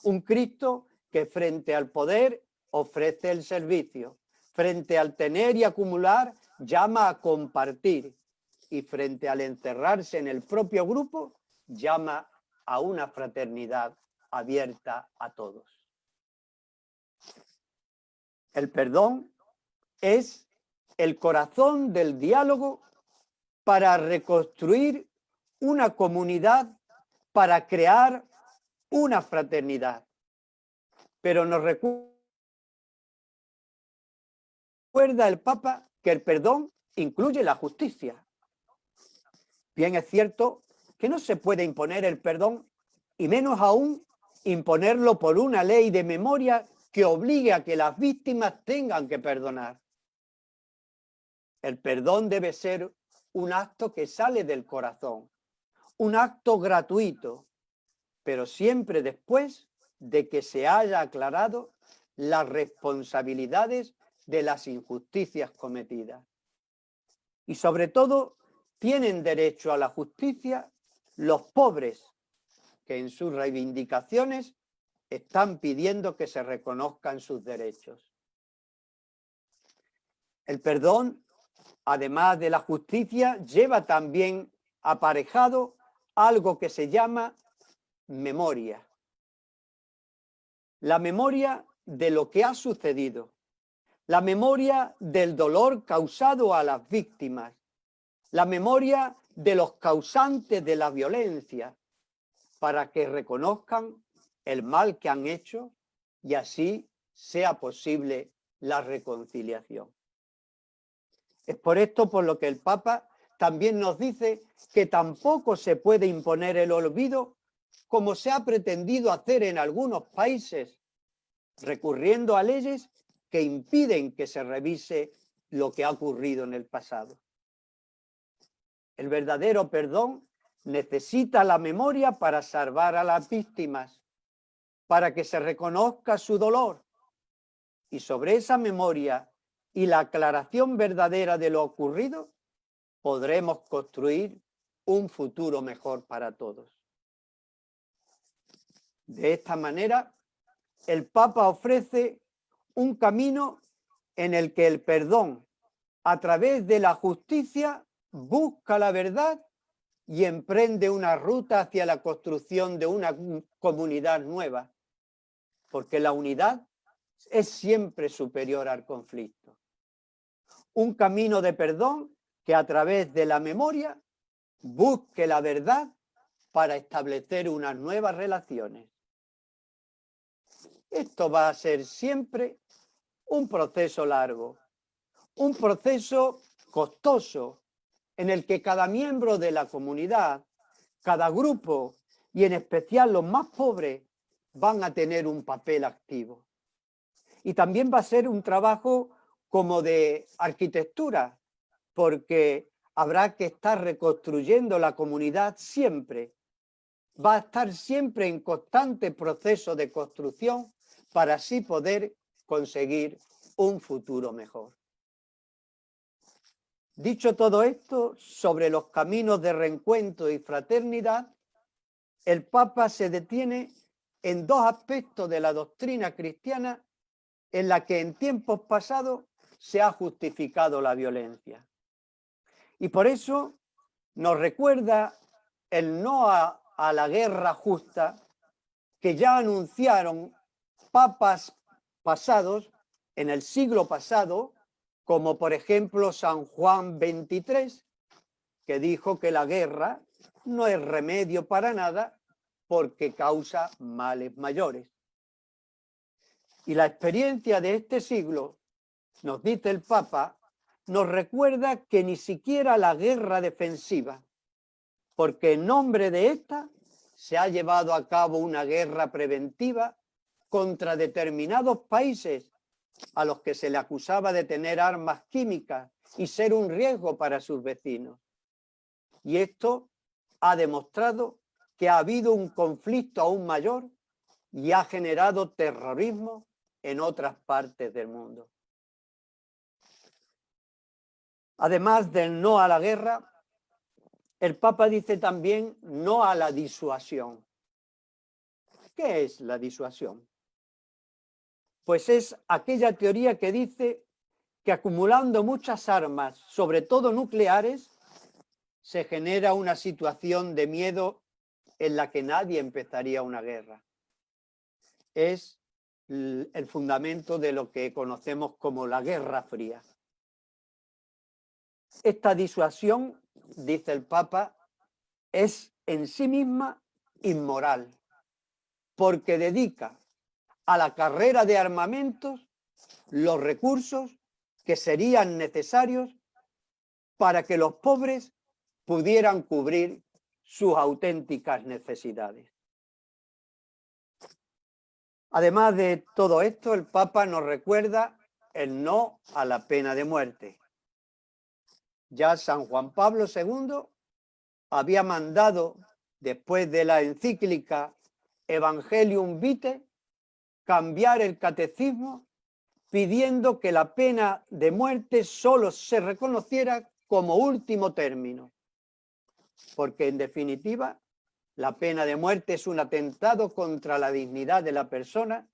Un Cristo que frente al poder ofrece el servicio, frente al tener y acumular llama a compartir y frente al encerrarse en el propio grupo llama a una fraternidad abierta a todos. El perdón es el corazón del diálogo para reconstruir una comunidad, para crear una fraternidad. Pero nos recuerda el Papa que el perdón incluye la justicia. Bien es cierto que no se puede imponer el perdón y menos aún imponerlo por una ley de memoria que obligue a que las víctimas tengan que perdonar. El perdón debe ser un acto que sale del corazón, un acto gratuito, pero siempre después de que se haya aclarado las responsabilidades de las injusticias cometidas. Y sobre todo, tienen derecho a la justicia los pobres, que en sus reivindicaciones están pidiendo que se reconozcan sus derechos. El perdón, además de la justicia, lleva también aparejado algo que se llama memoria. La memoria de lo que ha sucedido, la memoria del dolor causado a las víctimas, la memoria de los causantes de la violencia, para que reconozcan el mal que han hecho y así sea posible la reconciliación. Es por esto por lo que el Papa también nos dice que tampoco se puede imponer el olvido como se ha pretendido hacer en algunos países, recurriendo a leyes que impiden que se revise lo que ha ocurrido en el pasado. El verdadero perdón necesita la memoria para salvar a las víctimas, para que se reconozca su dolor. Y sobre esa memoria y la aclaración verdadera de lo ocurrido, podremos construir un futuro mejor para todos. De esta manera, el Papa ofrece un camino en el que el perdón, a través de la justicia, busca la verdad y emprende una ruta hacia la construcción de una comunidad nueva, porque la unidad es siempre superior al conflicto. Un camino de perdón que a través de la memoria busque la verdad para establecer unas nuevas relaciones. Esto va a ser siempre un proceso largo, un proceso costoso, en el que cada miembro de la comunidad, cada grupo y en especial los más pobres van a tener un papel activo. Y también va a ser un trabajo como de arquitectura, porque habrá que estar reconstruyendo la comunidad siempre. Va a estar siempre en constante proceso de construcción para así poder conseguir un futuro mejor. Dicho todo esto sobre los caminos de reencuentro y fraternidad, el Papa se detiene en dos aspectos de la doctrina cristiana en la que en tiempos pasados se ha justificado la violencia. Y por eso nos recuerda el no a la guerra justa que ya anunciaron papas pasados en el siglo pasado, como por ejemplo San Juan XXIII, que dijo que la guerra no es remedio para nada porque causa males mayores. Y la experiencia de este siglo, nos dice el Papa, nos recuerda que ni siquiera la guerra defensiva, porque en nombre de esta se ha llevado a cabo una guerra preventiva contra determinados países a los que se le acusaba de tener armas químicas y ser un riesgo para sus vecinos. Y esto ha demostrado que ha habido un conflicto aún mayor y ha generado terrorismo en otras partes del mundo. Además del no a la guerra, el Papa dice también no a la disuasión. ¿Qué es la disuasión? Pues es aquella teoría que dice que acumulando muchas armas, sobre todo nucleares, se genera una situación de miedo en la que nadie empezaría una guerra. Es el fundamento de lo que conocemos como la Guerra Fría. Esta disuasión, dice el Papa, es en sí misma inmoral, porque dedica a la carrera de armamentos los recursos que serían necesarios para que los pobres pudieran cubrir sus auténticas necesidades. Además de todo esto, el Papa nos recuerda el no a la pena de muerte. Ya San Juan Pablo II había mandado, después de la encíclica Evangelium Vitae, cambiar el catecismo pidiendo que la pena de muerte solo se reconociera como último término, porque en definitiva la pena de muerte es un atentado contra la dignidad de la persona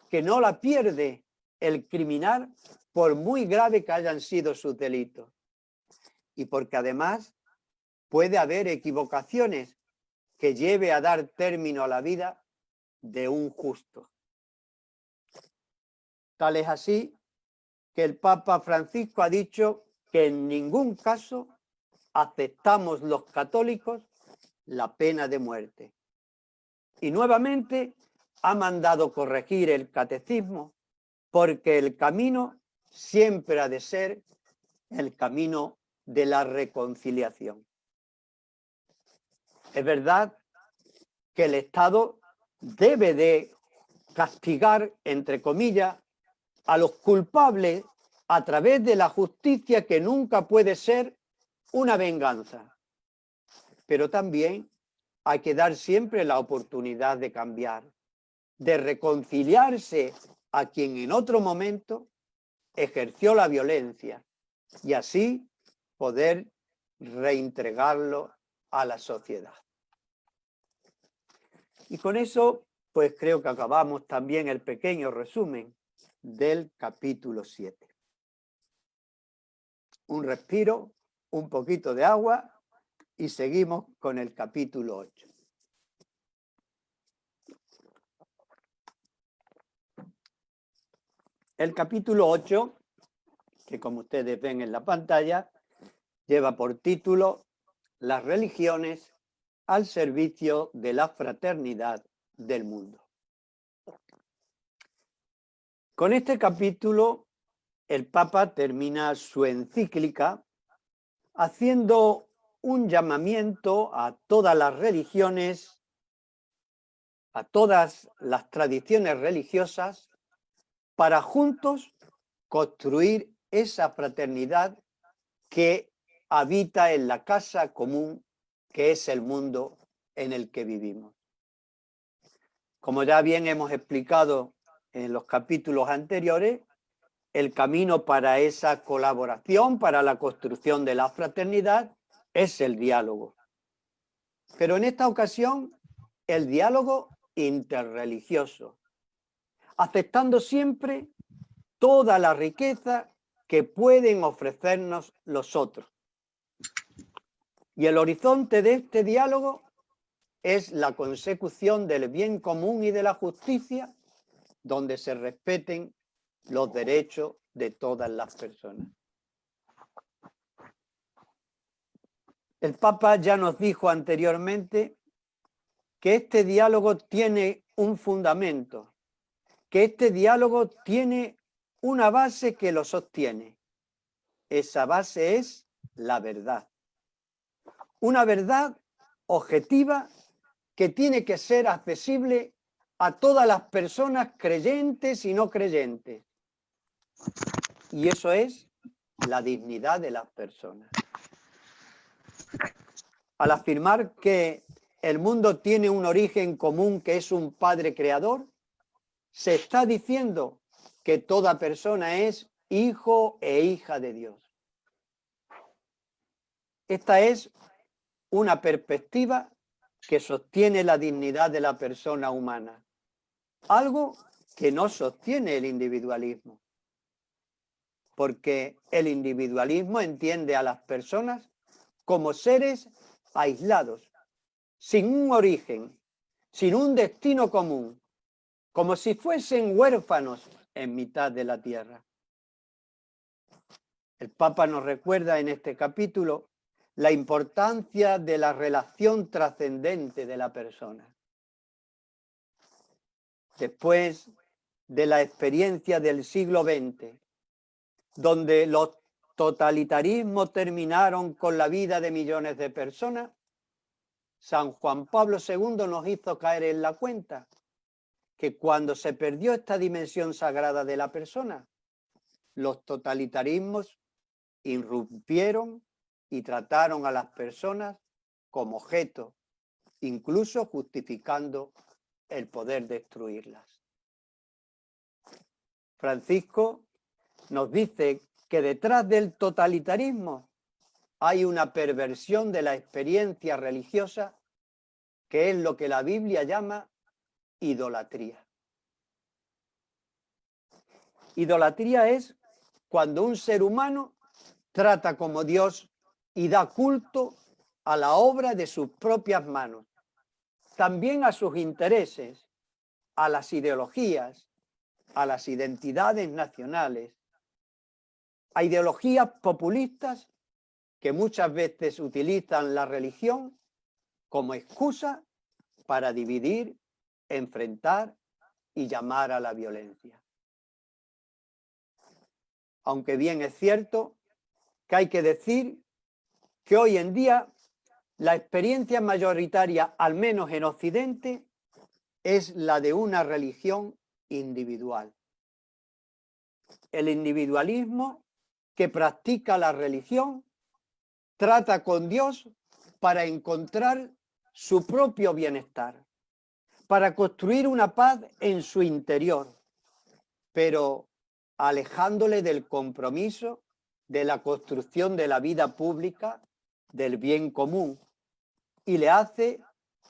que no la pierde el criminal por muy grave que hayan sido sus delitos, y porque además puede haber equivocaciones que lleve a dar término a la vida de un justo. Tal es así que el Papa Francisco ha dicho que en ningún caso aceptamos los católicos la pena de muerte. Y nuevamente ha mandado corregir el catecismo porque el camino siempre ha de ser el camino de la reconciliación. Es verdad que el Estado debe de castigar, entre comillas, a los culpables a través de la justicia, que nunca puede ser una venganza. Pero también hay que dar siempre la oportunidad de cambiar, de reconciliarse a quien en otro momento ejerció la violencia y así poder reintegrarlo a la sociedad. Y con eso, pues creo que acabamos también el pequeño resumen del capítulo 7. Un respiro, un poquito de agua y seguimos con el capítulo 8. El capítulo 8, que como ustedes ven en la pantalla, lleva por título Las religiones al servicio de la fraternidad del mundo. Con este capítulo, el Papa termina su encíclica haciendo un llamamiento a todas las religiones, a todas las tradiciones religiosas, para juntos construir esa fraternidad que habita en la casa común que es el mundo en el que vivimos. Como ya bien hemos explicado en los capítulos anteriores, el camino para esa colaboración, para la construcción de la fraternidad, es el diálogo. Pero en esta ocasión, el diálogo interreligioso, aceptando siempre toda la riqueza que pueden ofrecernos los otros. Y el horizonte de este diálogo es la consecución del bien común y de la justicia, donde se respeten los derechos de todas las personas. El Papa ya nos dijo anteriormente que este diálogo tiene un fundamento, que este diálogo tiene una base que lo sostiene. Esa base es la verdad. Una verdad objetiva que tiene que ser accesible a todas las personas creyentes y no creyentes. Y eso es la dignidad de las personas. Al afirmar que el mundo tiene un origen común que es un Padre Creador, se está diciendo que toda persona es hijo e hija de Dios. Esta es una perspectiva que sostiene la dignidad de la persona humana, algo que no sostiene el individualismo, porque el individualismo entiende a las personas como seres aislados, sin un origen, sin un destino común, como si fuesen huérfanos en mitad de la tierra. El Papa nos recuerda en este capítulo la importancia de la relación trascendente de la persona. Después de la experiencia del siglo XX, donde los totalitarismos terminaron con la vida de millones de personas, San Juan Pablo II nos hizo caer en la cuenta que cuando se perdió esta dimensión sagrada de la persona, los totalitarismos irrumpieron y trataron a las personas como objeto, incluso justificando el poder destruirlas. Francisco nos dice que detrás del totalitarismo hay una perversión de la experiencia religiosa, que es lo que la Biblia llama idolatría. Idolatría es cuando un ser humano trata como Dios y da culto a la obra de sus propias manos, también a sus intereses, a las ideologías, a las identidades nacionales, a ideologías populistas que muchas veces utilizan la religión como excusa para dividir, enfrentar y llamar a la violencia. Aunque bien es cierto que hay que decir que hoy en día la experiencia mayoritaria, al menos en Occidente, es la de una religión individual. El individualismo que practica la religión trata con Dios para encontrar su propio bienestar, para construir una paz en su interior, pero alejándole del compromiso de la construcción de la vida pública, del bien común, y le hace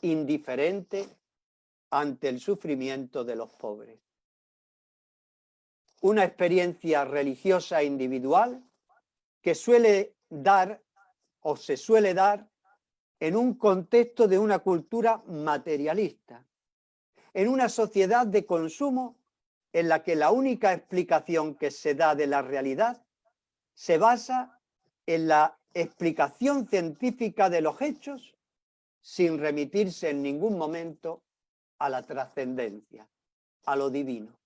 indiferente ante el sufrimiento de los pobres. Una experiencia religiosa individual que suele dar o se suele dar en un contexto de una cultura materialista, en una sociedad de consumo en la que la única explicación que se da de la realidad se basa en la explicación científica de los hechos sin remitirse en ningún momento a la trascendencia, a lo divino.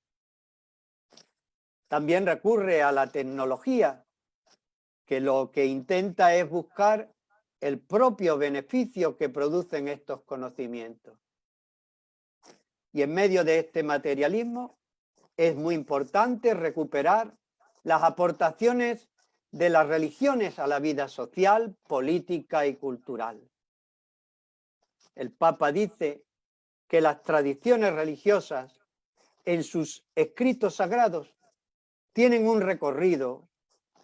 También recurre a la tecnología, que lo que intenta es buscar el propio beneficio que producen estos conocimientos. Y en medio de este materialismo es muy importante recuperar las aportaciones de las religiones a la vida social, política y cultural. El Papa dice que las tradiciones religiosas en sus escritos sagrados tienen un recorrido,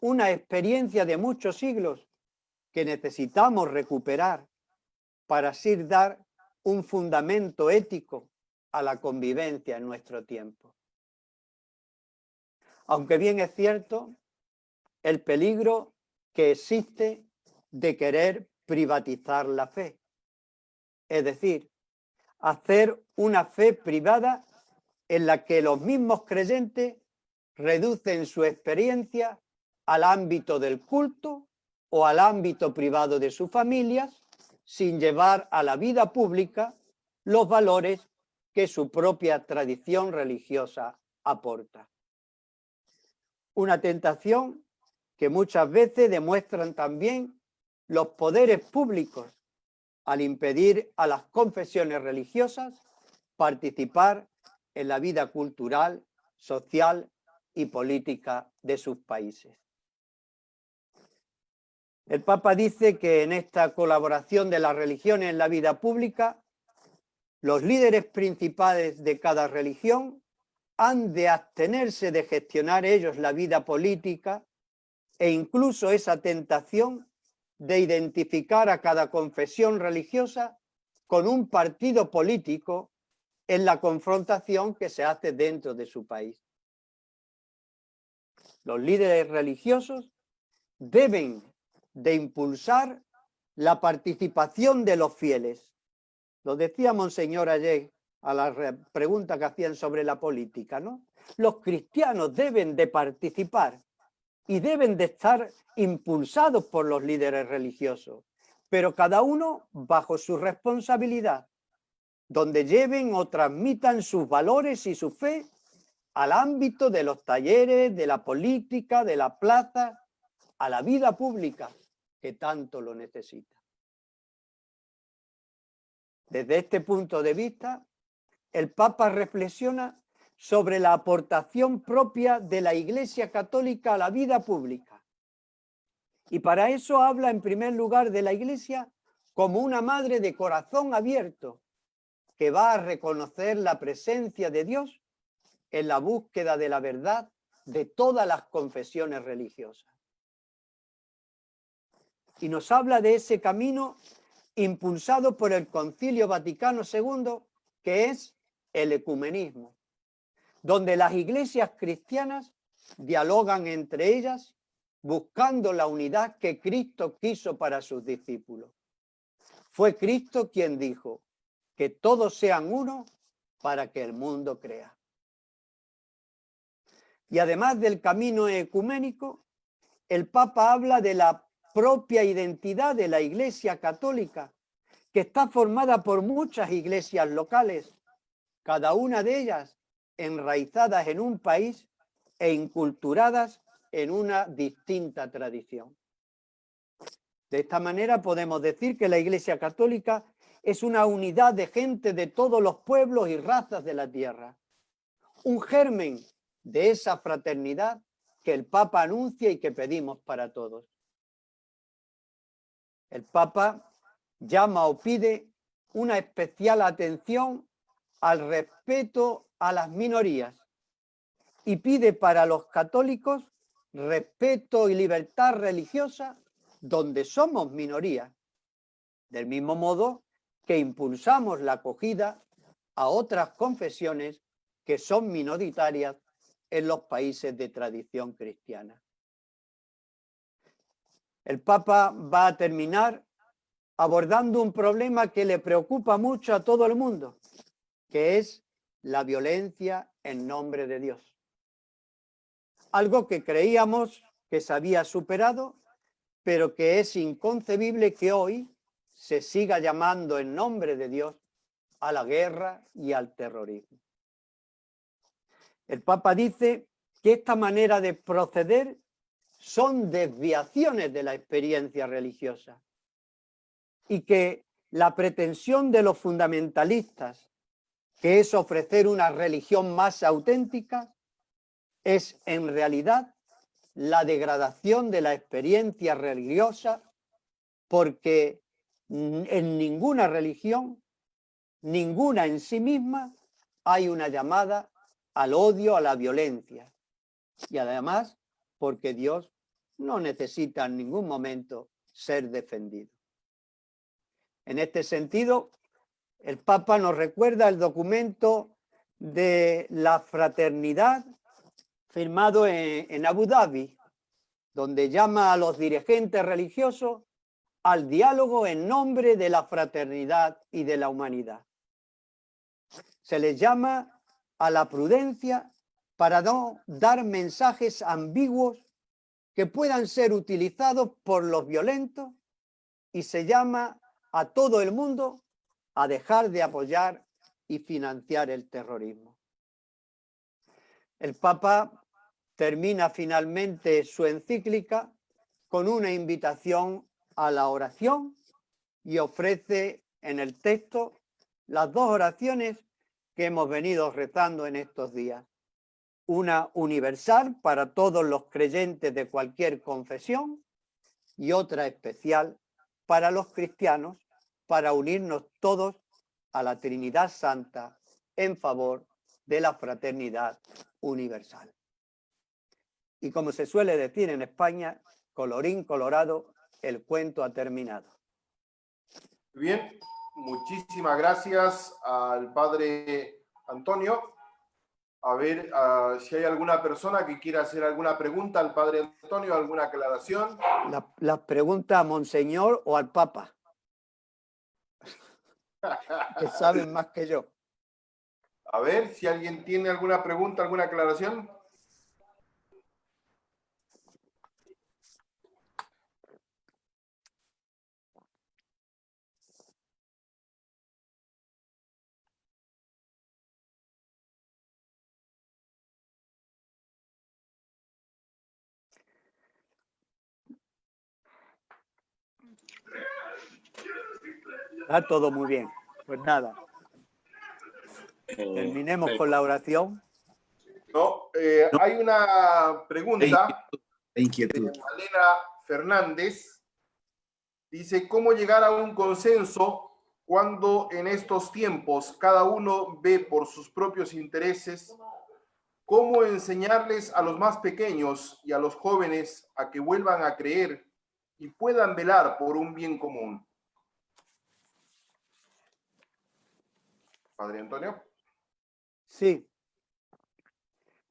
una experiencia de muchos siglos que necesitamos recuperar para así dar un fundamento ético a la convivencia en nuestro tiempo. Aunque bien es cierto el peligro que existe de querer privatizar la fe, es decir, hacer una fe privada en la que los mismos creyentes reducen su experiencia al ámbito del culto o al ámbito privado de sus familias, sin llevar a la vida pública los valores que su propia tradición religiosa aporta. Una tentación que muchas veces demuestran también los poderes públicos al impedir a las confesiones religiosas participar en la vida cultural, social y política de sus países. El Papa dice que en esta colaboración de las religiones en la vida pública, los líderes principales de cada religión han de abstenerse de gestionar ellos la vida política e incluso esa tentación de identificar a cada confesión religiosa con un partido político en la confrontación que se hace dentro de su país. Los líderes religiosos deben de impulsar la participación de los fieles. Lo decía Monseñor ayer a la pregunta que hacían sobre la política, ¿no? Los cristianos deben de participar y deben de estar impulsados por los líderes religiosos, pero cada uno bajo su responsabilidad, donde lleven o transmitan sus valores y su fe al ámbito de los talleres, de la política, de la plaza, a la vida pública que tanto lo necesita. Desde este punto de vista, el Papa reflexiona sobre la aportación propia de la Iglesia Católica a la vida pública. Y para eso habla en primer lugar de la Iglesia como una madre de corazón abierto que va a reconocer la presencia de Dios en la búsqueda de la verdad de todas las confesiones religiosas. Y nos habla de ese camino impulsado por el Concilio Vaticano II, que es el ecumenismo, donde las iglesias cristianas dialogan entre ellas buscando la unidad que Cristo quiso para sus discípulos. Fue Cristo quien dijo que todos sean uno para que el mundo crea. Y además del camino ecuménico, el Papa habla de la propia identidad de la Iglesia Católica, que está formada por muchas iglesias locales, cada una de ellas enraizadas en un país e inculturadas en una distinta tradición. De esta manera podemos decir que la Iglesia Católica es una unidad de gente de todos los pueblos y razas de la tierra, un germen de esa fraternidad que el Papa anuncia y que pedimos para todos. El Papa llama o pide una especial atención al respeto a las minorías y pide para los católicos respeto y libertad religiosa donde somos minoría, del mismo modo que impulsamos la acogida a otras confesiones que son minoritarias en los países de tradición cristiana. El Papa va a terminar abordando un problema que le preocupa mucho a todo el mundo, que es la violencia en nombre de Dios. Algo que creíamos que se había superado, pero que es inconcebible que hoy se siga llamando en nombre de Dios a la guerra y al terrorismo. El Papa dice que esta manera de proceder son desviaciones de la experiencia religiosa y que la pretensión de los fundamentalistas, que es ofrecer una religión más auténtica, es en realidad la degradación de la experiencia religiosa, porque en ninguna religión, ninguna en sí misma, hay una llamada al odio, a la violencia. Y además, porque Dios no necesita en ningún momento ser defendido. En este sentido, el Papa nos recuerda el documento de la fraternidad firmado en Abu Dhabi, donde llama a los dirigentes religiosos al diálogo en nombre de la fraternidad y de la humanidad. Se les llama a la prudencia para no dar mensajes ambiguos que puedan ser utilizados por los violentos y se llama a todo el mundo a dejar de apoyar y financiar el terrorismo. El Papa termina finalmente su encíclica con una invitación a la oración y ofrece en el texto las dos oraciones que hemos venido rezando en estos días. Una universal para todos los creyentes de cualquier confesión y otra especial para los cristianos, para unirnos todos a la Trinidad Santa en favor de la fraternidad universal. Y como se suele decir en España, colorín colorado, el cuento ha terminado. Bien, muchísimas gracias al padre Antonio. A ver si hay alguna persona que quiera hacer alguna pregunta al padre Antonio, alguna aclaración. La pregunta a Monseñor o al Papa, que saben más que yo. A ver si alguien tiene alguna pregunta, alguna aclaración. Está todo muy bien. Pues nada. Terminemos con la oración. No, hay una pregunta de Malena Fernández. Dice, ¿cómo llegar a un consenso cuando en estos tiempos cada uno ve por sus propios intereses? ¿Cómo enseñarles a los más pequeños y a los jóvenes a que vuelvan a creer y puedan velar por un bien común? Padre Antonio. Sí.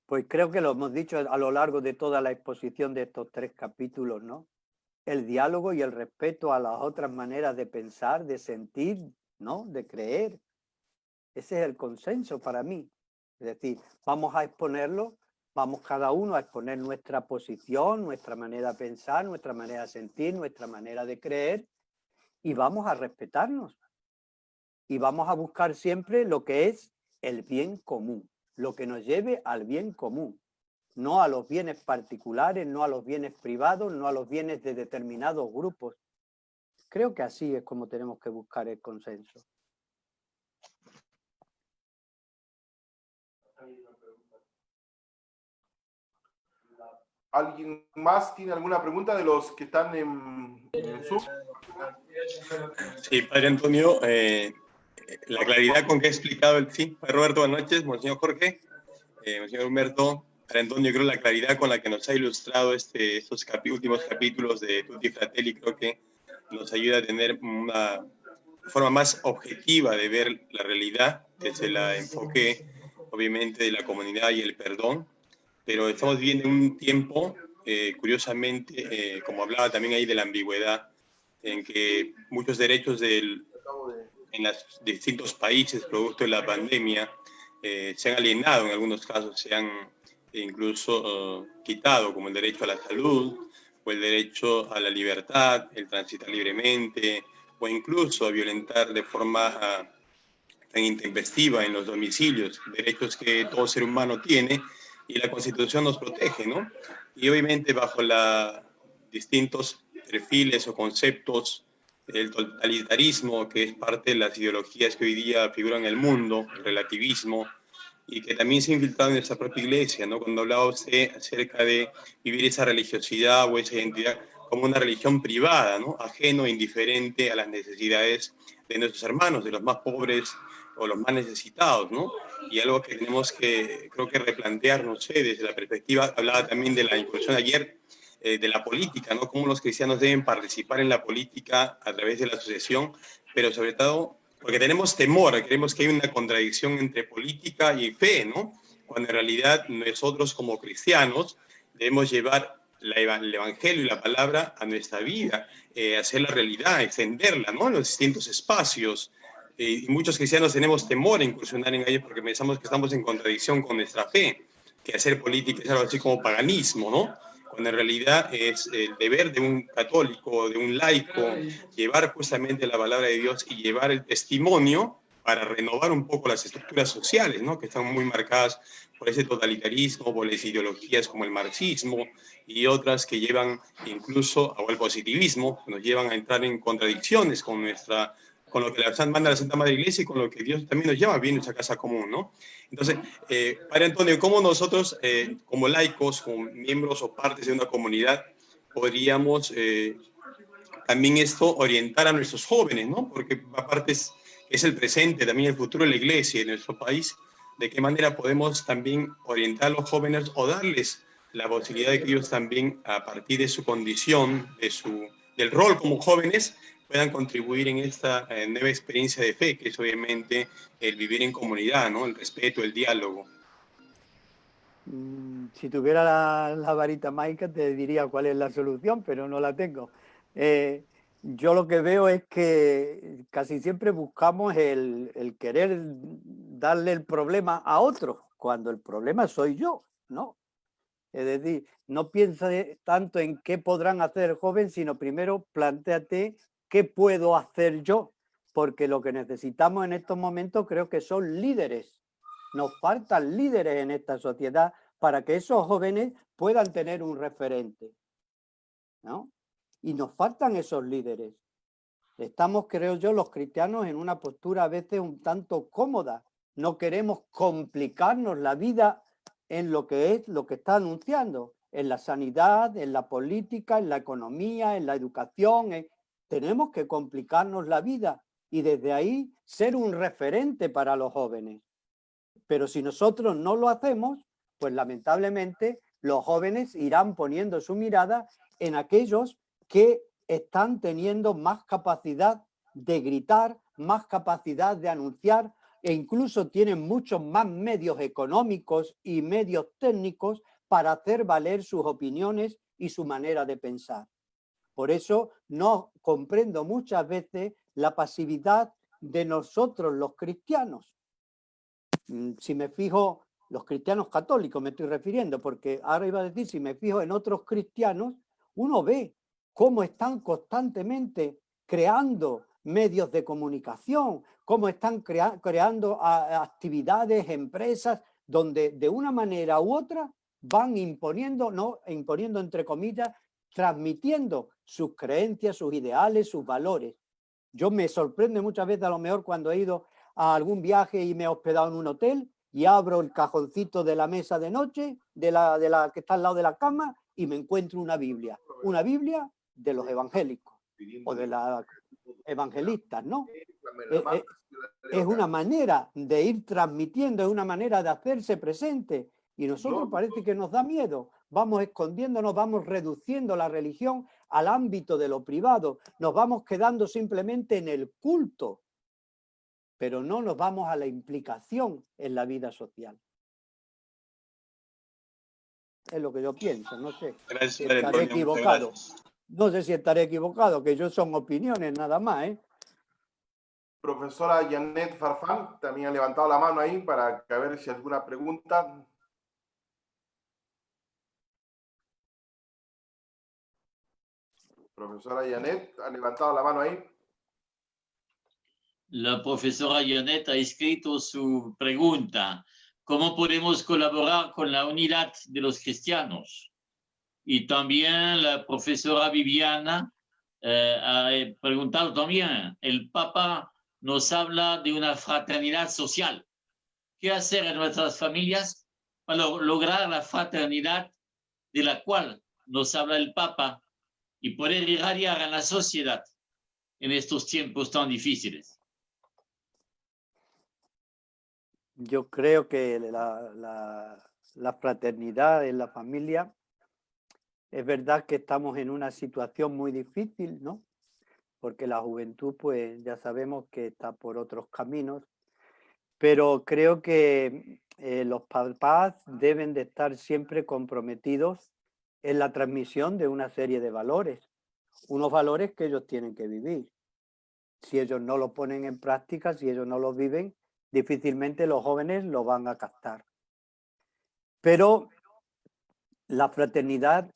Pues creo que lo hemos dicho a lo largo de toda la exposición de estos 3 capítulos, ¿no? El diálogo y el respeto a las otras maneras de pensar, de sentir, ¿no? De creer. Ese es el consenso para mí. Es decir, vamos a exponerlo, vamos cada uno a exponer nuestra posición, nuestra manera de pensar, nuestra manera de sentir, nuestra manera de creer, y vamos a respetarnos. Y vamos a buscar siempre lo que es el bien común, lo que nos lleve al bien común, no a los bienes particulares, no a los bienes privados, no a los bienes de determinados grupos. Creo que así es como tenemos que buscar el consenso. ¿Alguien más tiene alguna pregunta de los que están en Zoom? Sí, Padre Antonio, la claridad con que ha explicado el... Sí, Padre Roberto, buenas noches, Monseñor Jorge, Monseñor Humberto, Padre Antonio, creo la claridad con la que nos ha ilustrado estos últimos capítulos de Tutti Fratelli, creo que nos ayuda a tener una forma más objetiva de ver la realidad desde el enfoque, obviamente, de la comunidad y el perdón. Pero estamos viviendo un tiempo, curiosamente, como hablaba también ahí de la ambigüedad, en que muchos derechos en los distintos países, producto de la pandemia, se han alienado, en algunos casos se han incluso quitado, como el derecho a la salud, o el derecho a la libertad, el transitar libremente, o incluso a violentar de forma tan intempestiva en los domicilios, derechos que todo ser humano tiene, y la Constitución nos protege, ¿no? Y obviamente bajo distintos perfiles o conceptos del totalitarismo, que es parte de las ideologías que hoy día figuran en el mundo, el relativismo, y que también se ha infiltrado en nuestra propia iglesia, ¿no? Cuando hablaba usted acerca de vivir esa religiosidad o esa identidad como una religión privada, ¿no? Ajeno e indiferente a las necesidades de nuestros hermanos, de los más pobres o los más necesitados, ¿no? Y algo que tenemos que, creo que replantearnos, desde la perspectiva, hablaba también de la inclusión ayer, de la política, ¿no? Cómo los cristianos deben participar en la política a través de la asociación, pero sobre todo porque tenemos temor, creemos que hay una contradicción entre política y fe, ¿no? Cuando en realidad nosotros como cristianos debemos llevar el evangelio y la palabra a nuestra vida, hacerla realidad, extenderla, ¿no? En los distintos espacios. Y muchos cristianos tenemos temor a incursionar en ellos porque pensamos que estamos en contradicción con nuestra fe, que hacer política es algo así como paganismo, ¿no? cuando en realidad es el deber de un católico, de un laico, llevar justamente la palabra de Dios y llevar el testimonio para renovar un poco las estructuras sociales, ¿no? Que están muy marcadas por ese totalitarismo, por las ideologías como el marxismo y otras que llevan incluso al positivismo, que nos llevan a entrar en contradicciones con lo que la manda la Santa Madre Iglesia y con lo que Dios también nos llama a vivir en nuestra casa común, ¿no? Entonces, Padre Antonio, ¿cómo nosotros, como laicos, como miembros o partes de una comunidad, podríamos también orientar a nuestros jóvenes, ¿no? Porque aparte es el presente, también el futuro de la Iglesia en nuestro país. ¿De qué manera podemos también orientar a los jóvenes o darles la posibilidad de que ellos también, a partir de su condición, del rol como jóvenes, puedan contribuir en esta nueva experiencia de fe, que es obviamente el vivir en comunidad, ¿no? El respeto, el diálogo? Si tuviera la varita mágica te diría cuál es la solución, pero no la tengo. Yo lo que veo es que casi siempre buscamos el querer darle el problema a otro, cuando el problema soy yo, ¿no? Es decir, no pienses tanto en qué podrán hacer el joven, sino primero plantéate qué puedo hacer yo, porque lo que necesitamos en estos momentos creo que son líderes. Nos faltan líderes en esta sociedad para que esos jóvenes puedan tener un referente, ¿no? Y nos faltan esos líderes. Estamos, creo yo, los cristianos en una postura a veces un tanto cómoda. No queremos complicarnos la vida en lo que está anunciando, en la sanidad, en la política, en la economía, en la educación. Tenemos que complicarnos la vida y desde ahí ser un referente para los jóvenes. Pero si nosotros no lo hacemos, pues lamentablemente los jóvenes irán poniendo su mirada en aquellos que están teniendo más capacidad de gritar, más capacidad de anunciar e incluso tienen muchos más medios económicos y medios técnicos para hacer valer sus opiniones y su manera de pensar. Por eso no comprendo muchas veces la pasividad de nosotros los cristianos. Si me fijo, los cristianos católicos me estoy refiriendo, porque ahora iba a decir, si me fijo en otros cristianos, uno ve cómo están constantemente creando medios de comunicación, cómo están creando actividades, empresas, donde de una manera u otra van imponiendo, no imponiendo entre comillas, transmitiendo sus creencias, sus ideales, sus valores. Yo me sorprende muchas veces a lo mejor cuando he ido a algún viaje y me he hospedado en un hotel y abro el cajoncito de la mesa de noche, de la que está al lado de la cama, y me encuentro una Biblia de los evangélicos o de las evangelistas, ¿no? Es una manera de ir transmitiendo, es una manera de hacerse presente y nosotros parece que nos da miedo. Vamos escondiéndonos, vamos reduciendo la religión al ámbito de lo privado, nos vamos quedando simplemente en el culto, pero no nos vamos a la implicación en la vida social. Es lo que yo pienso, no sé. Gracias, si estaré equivocado. No sé si estaré equivocado, que yo son opiniones nada más, ¿eh? Profesora Janet Farfán también ha levantado la mano ahí para que a ver si alguna pregunta. Profesora Janet ha levantado la mano ahí. La profesora Janet ha escrito su pregunta. ¿Cómo podemos colaborar con la unidad de los cristianos? Y también la profesora Viviana ha preguntado también, el Papa nos habla de una fraternidad social. ¿Qué hacer en nuestras familias para lograr la fraternidad de la cual nos habla el Papa y poder irradiar a la sociedad en estos tiempos tan difíciles? Yo creo que la fraternidad en la familia, es verdad que estamos en una situación muy difícil, ¿no? Porque la juventud, pues ya sabemos que está por otros caminos, pero creo que los papás deben de estar siempre comprometidos en la transmisión de una serie de valores, unos valores que ellos tienen que vivir. Si ellos no lo ponen en práctica, si ellos no los viven, difícilmente los jóvenes lo van a captar. Pero la fraternidad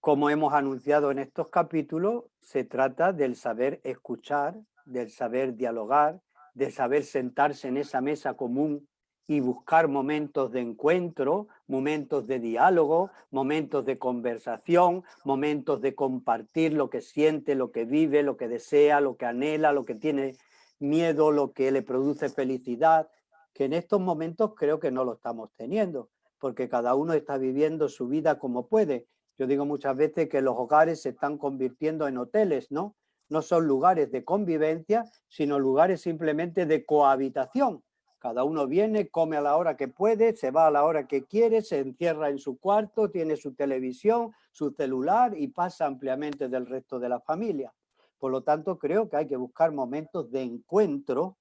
como hemos anunciado en estos capítulos, se trata del saber escuchar, del saber dialogar, de saber sentarse en esa mesa común y buscar momentos de encuentro, momentos de diálogo, momentos de conversación, momentos de compartir lo que siente, lo que vive, lo que desea, lo que anhela, lo que tiene miedo, lo que le produce felicidad, que en estos momentos creo que no lo estamos teniendo, porque cada uno está viviendo su vida como puede. Yo digo muchas veces que los hogares se están convirtiendo en hoteles, ¿no? No son lugares de convivencia, sino lugares simplemente de cohabitación. Cada uno viene, come a la hora que puede, se va a la hora que quiere, se encierra en su cuarto, tiene su televisión, su celular y pasa ampliamente del resto de la familia. Por lo tanto, creo que hay que buscar momentos de encuentro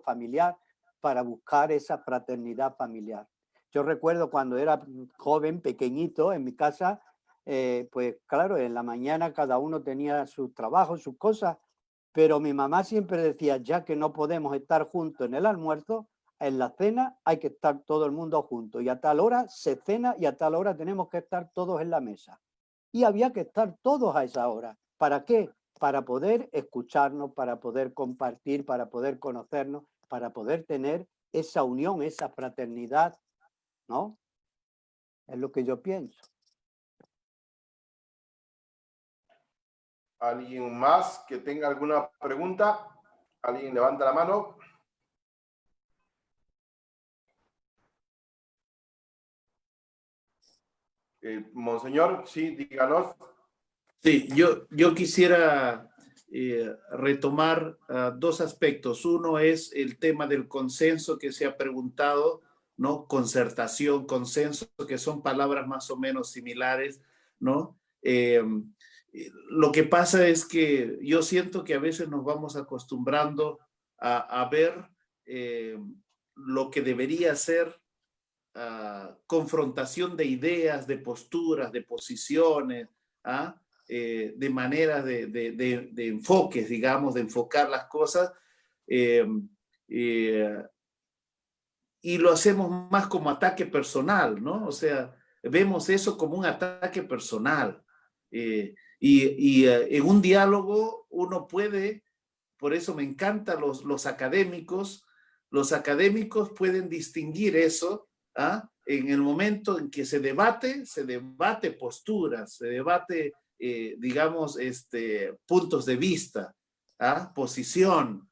familiar para buscar esa fraternidad familiar. Yo recuerdo cuando era joven, pequeñito, en mi casa, pues claro, en la mañana cada uno tenía sus trabajos, sus cosas, pero mi mamá siempre decía, ya que no podemos estar juntos en el almuerzo, en la cena hay que estar todo el mundo junto y a tal hora se cena y a tal hora tenemos que estar todos en la mesa. Y había que estar todos a esa hora. ¿Para qué? Para poder escucharnos, para poder compartir, para poder conocernos, para poder tener esa unión, esa fraternidad, ¿no? Es lo que yo pienso. ¿Alguien más que tenga alguna pregunta? ¿Alguien levanta la mano? Monseñor, sí, díganos. Sí, yo quisiera retomar dos aspectos. Uno es el tema del consenso que se ha preguntado, ¿no? Concertación, consenso, que son palabras más o menos similares, ¿no? Lo que pasa es que yo siento que a veces nos vamos acostumbrando a ver lo que debería ser confrontación de ideas, de posturas, de posiciones, de maneras de enfoques, digamos, de enfocar las cosas, y lo hacemos más como ataque personal, ¿no? O sea, vemos eso como un ataque personal. En un diálogo uno puede, por eso me encantan los académicos pueden distinguir eso, en el momento en que se debate posturas, se debate, digamos, puntos de vista, posición,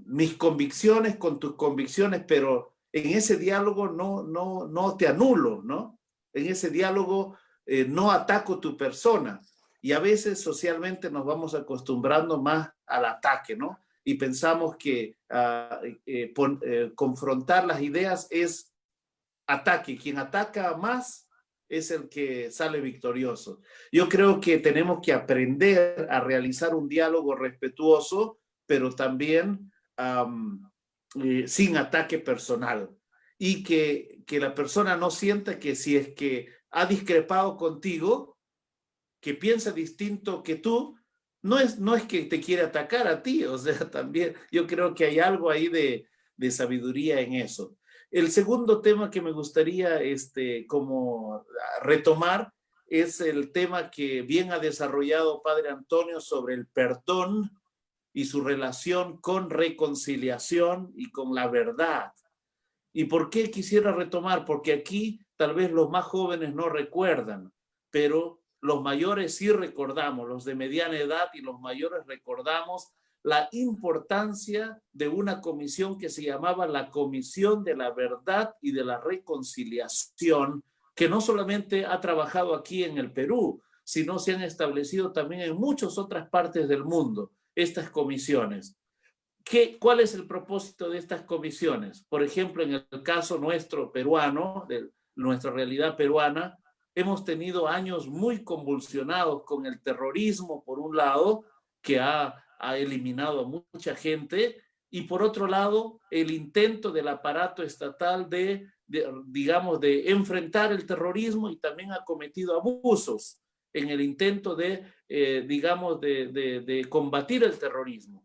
mis convicciones con tus convicciones, pero en ese diálogo no te anulo, ¿no? En ese diálogo no ataco tu persona. Y a veces socialmente nos vamos acostumbrando más al ataque, ¿no? Y pensamos que confrontar las ideas es ataque. Quien ataca más es el que sale victorioso. Yo creo que tenemos que aprender a realizar un diálogo respetuoso, pero también sin ataque personal. Y que la persona no sienta que si es que ha discrepado contigo, que piensa distinto que tú, no es que te quiere atacar a ti, o sea, también yo creo que hay algo ahí de sabiduría en eso. El segundo tema que me gustaría como retomar es el tema que bien ha desarrollado Padre Antonio sobre el perdón y su relación con reconciliación y con la verdad. ¿Y por qué quisiera retomar? Porque aquí tal vez los más jóvenes no recuerdan, pero los mayores sí recordamos, los de mediana edad y los mayores recordamos la importancia de una comisión que se llamaba la Comisión de la Verdad y de la Reconciliación, que no solamente ha trabajado aquí en el Perú, sino se han establecido también en muchas otras partes del mundo, estas comisiones. ¿Cuál es el propósito de estas comisiones? Por ejemplo, en el caso nuestro peruano, de nuestra realidad peruana, hemos tenido años muy convulsionados con el terrorismo, por un lado, que ha eliminado a mucha gente, y por otro lado, el intento del aparato estatal digamos, de enfrentar el terrorismo, y también ha cometido abusos en el intento digamos, de combatir el terrorismo.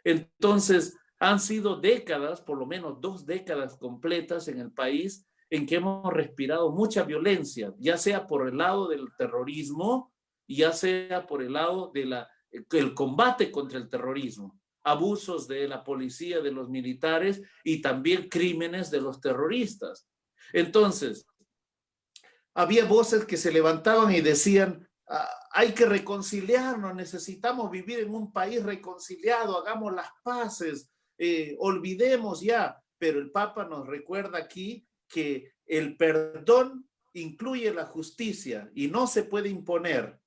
Entonces, han sido décadas, por lo menos 2 décadas completas en el país, en que hemos respirado mucha violencia, ya sea por el lado del terrorismo, ya sea por el lado del combate contra el terrorismo, abusos de la policía, de los militares y también crímenes de los terroristas. Entonces, había voces que se levantaban y decían, hay que reconciliarnos, necesitamos vivir en un país reconciliado, hagamos las paces, olvidemos ya. Pero el Papa nos recuerda aquí que el perdón incluye la justicia y no se puede imponer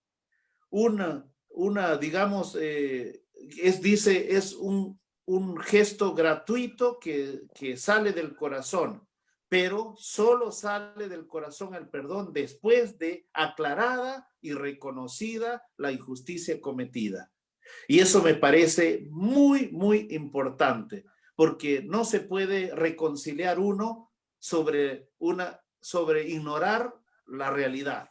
digamos, es un gesto gratuito que sale del corazón, pero solo sale del corazón el perdón después de aclarada y reconocida la injusticia cometida. Y eso me parece muy, muy importante, porque no se puede reconciliar uno sobre ignorar la realidad.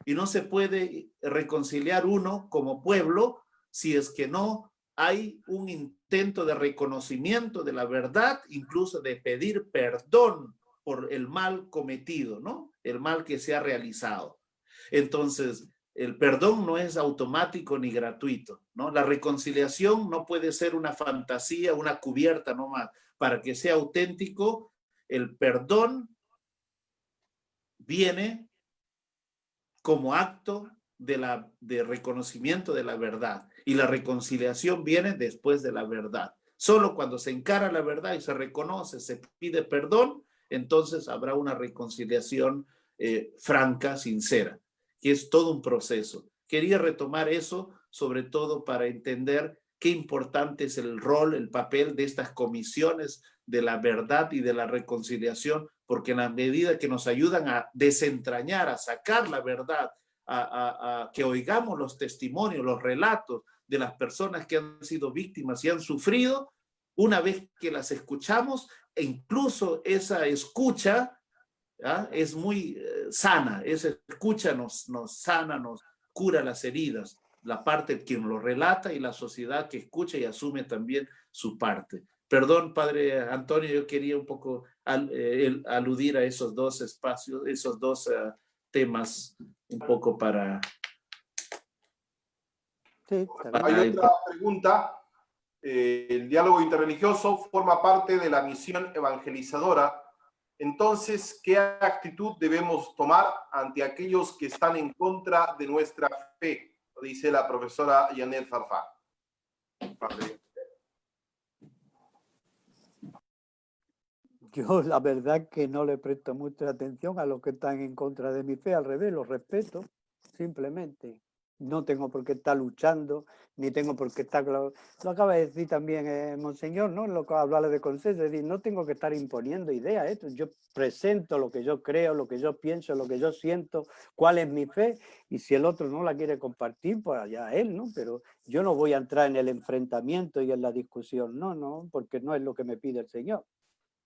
Y no se puede reconciliar uno como pueblo si es que no hay un intento de reconocimiento de la verdad, incluso de pedir perdón por el mal cometido, ¿no? El mal que se ha realizado. Entonces, el perdón no es automático ni gratuito, ¿no? La reconciliación no puede ser una fantasía, una cubierta nomás. Para que sea auténtico, el perdón viene como acto de reconocimiento de la verdad. Y la reconciliación viene después de la verdad. Solo cuando se encara la verdad y se reconoce, se pide perdón, entonces habrá una reconciliación franca, sincera, que es todo un proceso. Quería retomar eso, sobre todo para entender qué importante es el rol, el papel de estas comisiones de la verdad y de la reconciliación, porque en la medida que nos ayudan a desentrañar, a sacar la verdad, a que oigamos los testimonios, los relatos de las personas que han sido víctimas y han sufrido, una vez que las escuchamos, e incluso esa escucha es muy sana, esa escucha nos sana, nos cura las heridas, la parte quien lo relata y la sociedad que escucha y asume también su parte. Perdón, Padre Antonio, yo quería un poco aludir a esos dos espacios, esos dos temas, un poco para... Sí, hay otra pregunta. El diálogo interreligioso forma parte de la misión evangelizadora. Entonces, ¿qué actitud debemos tomar ante aquellos que están en contra de nuestra fe? Lo dice la profesora Janet Farfán. Yo la verdad que no le presto mucha atención a los que están en contra de mi fe, al revés, los respeto, simplemente. No tengo por qué estar luchando, ni tengo por qué estar... Lo acaba de decir también Monseñor, ¿no? Lo que habla de consenso, es decir, no tengo que estar imponiendo ideas. Yo presento lo que yo creo, lo que yo pienso, lo que yo siento, cuál es mi fe, y si el otro no la quiere compartir, pues allá él, ¿no? Pero yo no voy a entrar en el enfrentamiento y en la discusión, no, porque no es lo que me pide el Señor.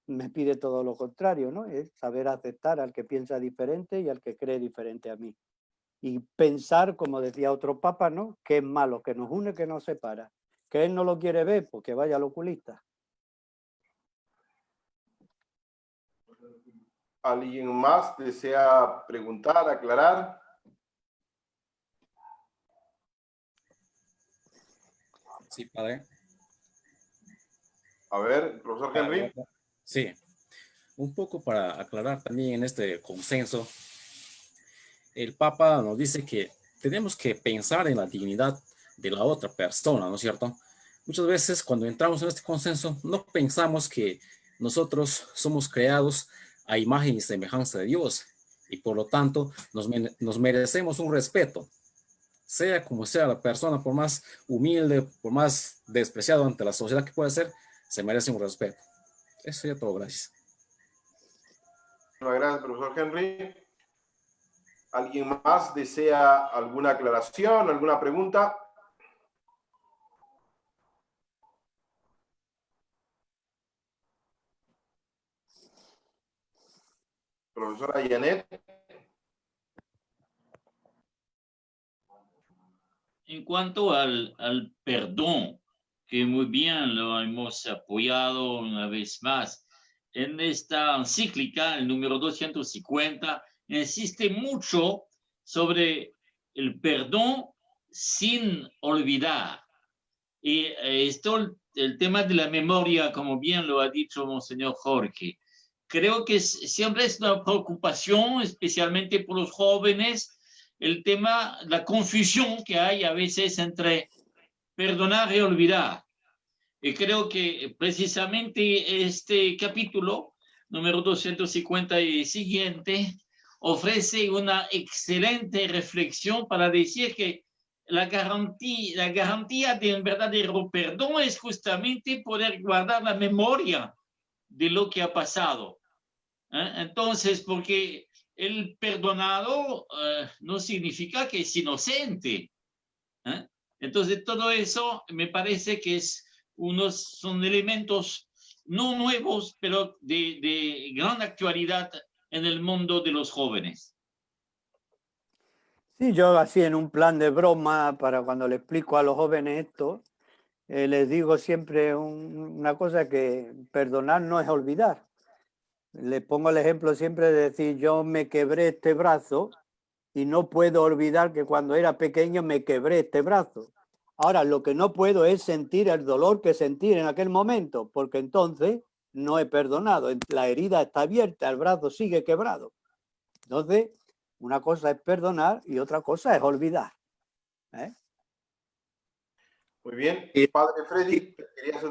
Me pide todo lo contrario, ¿no? Es saber aceptar al que piensa diferente y al que cree diferente a mí. Y pensar, como decía otro papa, ¿no? Que es malo, que nos une, que nos separa. Que él no lo quiere ver, pues que vaya al oculista. ¿Alguien más desea preguntar, aclarar? Sí, Padre. A ver, profesor Henry. Sí, un poco para aclarar también en este consenso. El Papa nos dice que tenemos que pensar en la dignidad de la otra persona, ¿no es cierto? Muchas veces cuando entramos en este consenso no pensamos que nosotros somos creados a imagen y semejanza de Dios y por lo tanto nos merecemos un respeto. Sea como sea la persona, por más humilde, por más despreciado ante la sociedad que pueda ser, se merece un respeto. Eso ya todo, gracias. Gracias, profesor Henry. ¿Alguien más desea alguna aclaración, alguna pregunta? Profesora Janet. En cuanto al perdón, que muy bien lo hemos apoyado una vez más, en esta encíclica, el número 250, insiste mucho sobre el perdón sin olvidar. Y esto, el tema de la memoria, como bien lo ha dicho Monseñor Jorge, creo que siempre es una preocupación, especialmente por los jóvenes, el tema, la confusión que hay a veces entre perdonar y olvidar. Y creo que precisamente este capítulo, número 250 y siguiente, ofrece una excelente reflexión para decir que la garantía de un verdadero perdón es justamente poder guardar la memoria de lo que ha pasado. Entonces, porque el perdonado no significa que es inocente. Entonces, todo eso me parece que son elementos no nuevos, pero de gran actualidad en el mundo de los jóvenes. Sí, yo así en un plan de broma, para cuando le explico a los jóvenes esto, les digo siempre una cosa, que perdonar no es olvidar. Les pongo el ejemplo siempre de decir, yo me quebré este brazo y no puedo olvidar que cuando era pequeño me quebré este brazo. Ahora, lo que no puedo es sentir el dolor que sentí en aquel momento, porque entonces no he perdonado. La herida está abierta, el brazo sigue quebrado. Entonces, una cosa es perdonar y otra cosa es olvidar. Muy bien. Padre Freddy,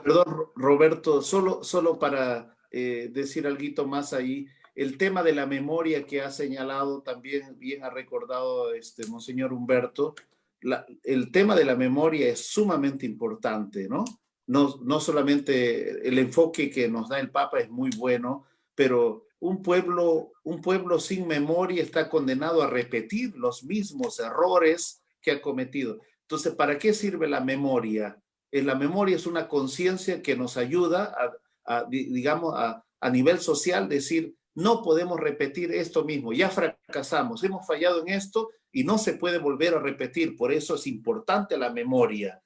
perdón, Roberto, solo para decir algo más ahí. El tema de la memoria que ha señalado también, bien ha recordado Monseñor Humberto, el tema de la memoria es sumamente importante, ¿no? No solamente el enfoque que nos da el Papa es muy bueno, pero un pueblo sin memoria está condenado a repetir los mismos errores que ha cometido. Entonces, ¿para qué sirve la memoria? La memoria es una conciencia que nos ayuda a nivel social, decir, no podemos repetir esto mismo, ya fracasamos, hemos fallado en esto y no se puede volver a repetir. Por eso es importante la memoria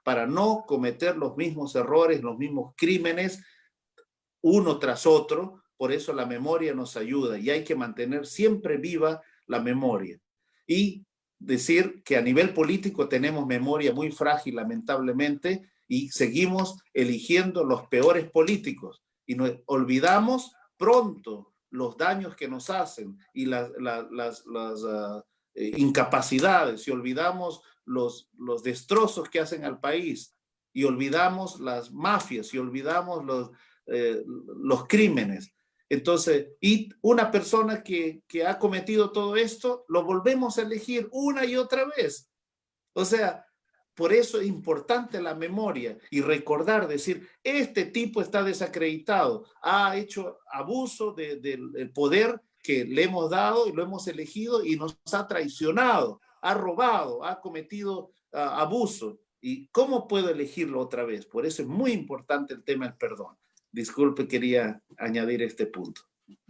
para no cometer los mismos errores, los mismos crímenes, uno tras otro. Por eso la memoria nos ayuda y hay que mantener siempre viva la memoria. Y decir que a nivel político tenemos memoria muy frágil, lamentablemente, y seguimos eligiendo los peores políticos y nos olvidamos pronto los daños que nos hacen y las incapacidades, y olvidamos los destrozos que hacen al país, y olvidamos las mafias, y olvidamos los crímenes. Entonces, y una persona que ha cometido todo esto, lo volvemos a elegir una y otra vez. O sea, por eso es importante la memoria y recordar, decir, este tipo está desacreditado, ha hecho abuso del poder que le hemos dado y lo hemos elegido y nos ha traicionado, ha robado, ha cometido abuso. ¿Y cómo puedo elegirlo otra vez? Por eso es muy importante el tema del perdón. Disculpe, quería añadir este punto.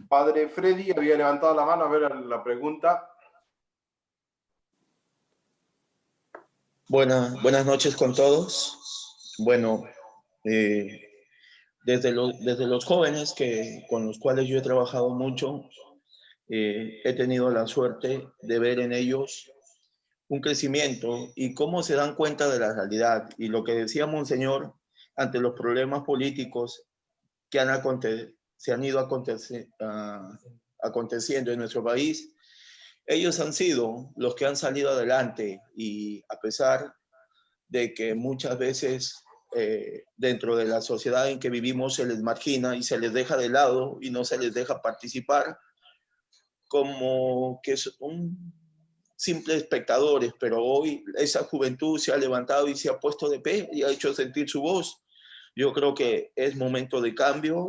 Padre Freddy había levantado la mano a ver la pregunta. Buenas noches con todos. Bueno, desde los jóvenes con los cuales yo he trabajado mucho, he tenido la suerte de ver en ellos un crecimiento y cómo se dan cuenta de la realidad. Y lo que decía Monseñor, ante los problemas políticos que se han ido aconteciendo en nuestro país, ellos han sido los que han salido adelante, y a pesar de que muchas veces dentro de la sociedad en que vivimos se les margina y se les deja de lado y no se les deja participar, como que son simples espectadores, pero hoy esa juventud se ha levantado y se ha puesto de pie y ha hecho sentir su voz. Yo creo que es momento de cambio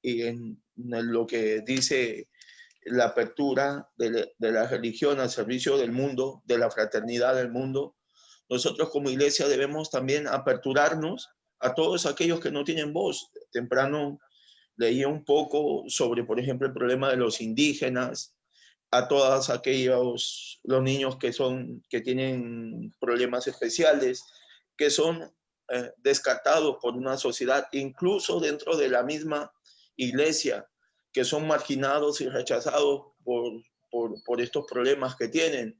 y en lo que dice la apertura de la religión al servicio del mundo, de la fraternidad del mundo, nosotros como iglesia debemos también aperturarnos a todos aquellos que no tienen voz. Temprano leía un poco sobre, por ejemplo, el problema de los indígenas, a todos aquellos, los niños que tienen problemas especiales, que son descartados por una sociedad, incluso dentro de la misma iglesia, que son marginados y rechazados por estos problemas que tienen.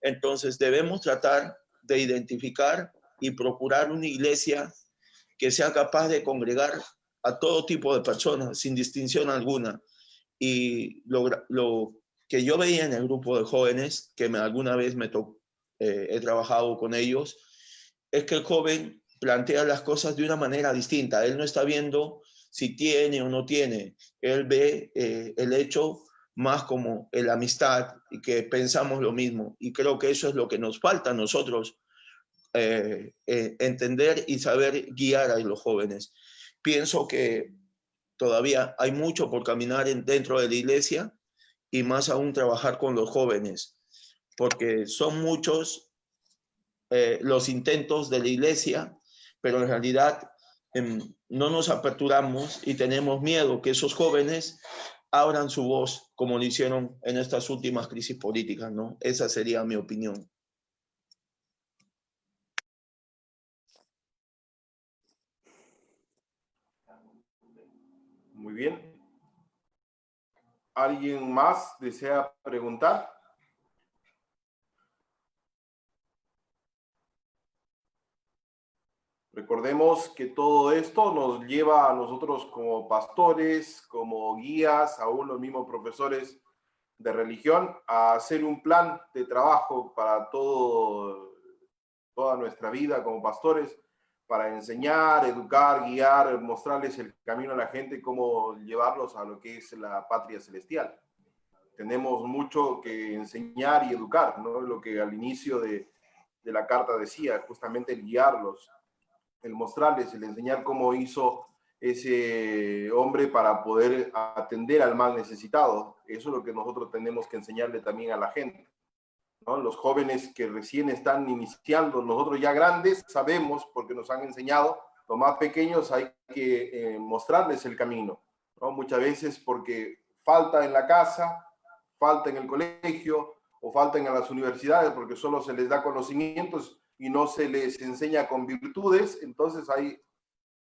Entonces debemos tratar de identificar y procurar una iglesia que sea capaz de congregar a todo tipo de personas, sin distinción alguna. Y lo que yo veía en el grupo de jóvenes, que alguna vez he trabajado con ellos, es que el joven plantea las cosas de una manera distinta. Él no está viendo si tiene o no tiene. Él ve el hecho más como la amistad y que pensamos lo mismo. Y creo que eso es lo que nos falta a nosotros, entender y saber guiar a los jóvenes. Pienso que todavía hay mucho por caminar dentro de la iglesia y más aún trabajar con los jóvenes, porque son muchos los intentos de la iglesia, pero en realidad no nos aperturamos y tenemos miedo que esos jóvenes abran su voz como lo hicieron en estas últimas crisis políticas, ¿no? Esa sería mi opinión. Muy bien. ¿Alguien más desea preguntar? Recordemos que todo esto nos lleva a nosotros como pastores, como guías, aún los mismos profesores de religión, a hacer un plan de trabajo para toda nuestra vida como pastores, para enseñar, educar, guiar, mostrarles el camino a la gente, cómo llevarlos a lo que es la patria celestial. Tenemos mucho que enseñar y educar, ¿no? Lo que al inicio de la carta decía, justamente el guiarlos, el mostrarles, el enseñar cómo hizo ese hombre para poder atender al más necesitado. Eso es lo que nosotros tenemos que enseñarle también a la gente, ¿no? Los jóvenes que recién están iniciando, nosotros ya grandes sabemos, porque nos han enseñado, los más pequeños hay que mostrarles el camino, ¿no? Muchas veces porque falta en la casa, falta en el colegio o falta en las universidades, porque solo se les da conocimientos y no se les enseña con virtudes. Entonces hay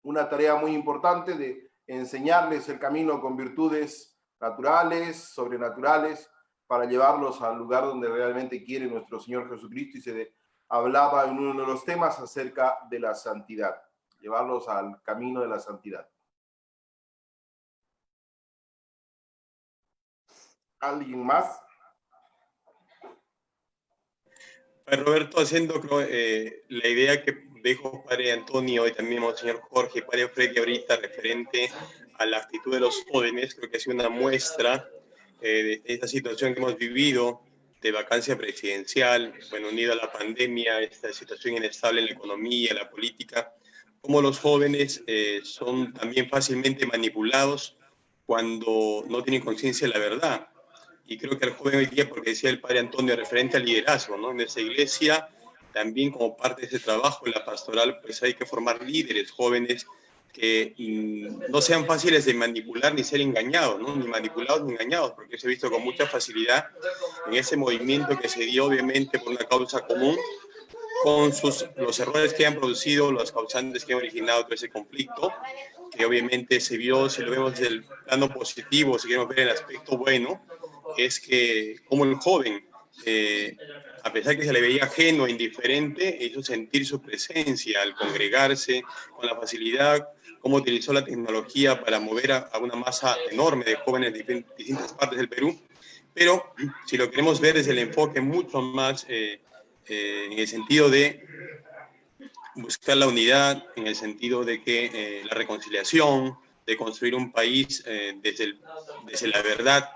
una tarea muy importante de enseñarles el camino con virtudes naturales, sobrenaturales, para llevarlos al lugar donde realmente quiere nuestro Señor Jesucristo. Y se hablaba en uno de los temas acerca de la santidad, llevarlos al camino de la santidad. ¿Alguien más? Roberto, haciendo la idea que dijo Padre Antonio y también Monseñor Jorge, Padre Freddy ahorita, referente a la actitud de los jóvenes, creo que ha sido una muestra de esta situación que hemos vivido de vacancia presidencial, bueno, unido a la pandemia, esta situación inestable en la economía, la política, cómo los jóvenes son también fácilmente manipulados cuando no tienen conciencia de la verdad. Y creo que el joven hoy día, porque decía el Padre Antonio, referente al liderazgo, ¿no? En esa iglesia, también como parte de ese trabajo en la pastoral, pues hay que formar líderes jóvenes que no sean fáciles de manipular ni ser engañados, ¿no? Ni manipulados ni engañados, porque se ha visto con mucha facilidad en ese movimiento que se dio obviamente por una causa común, con los errores que han producido, los causantes que han originado todo ese conflicto, que obviamente se vio, si lo vemos desde el plano positivo, si queremos ver el aspecto bueno, es que como el joven, a pesar que se le veía ajeno e indiferente, hizo sentir su presencia al congregarse con la facilidad, cómo utilizó la tecnología para mover a una masa enorme de jóvenes de distintas partes del Perú. Pero si lo queremos ver desde el enfoque mucho más en el sentido de buscar la unidad, en el sentido de que la reconciliación, de construir un país desde la verdad,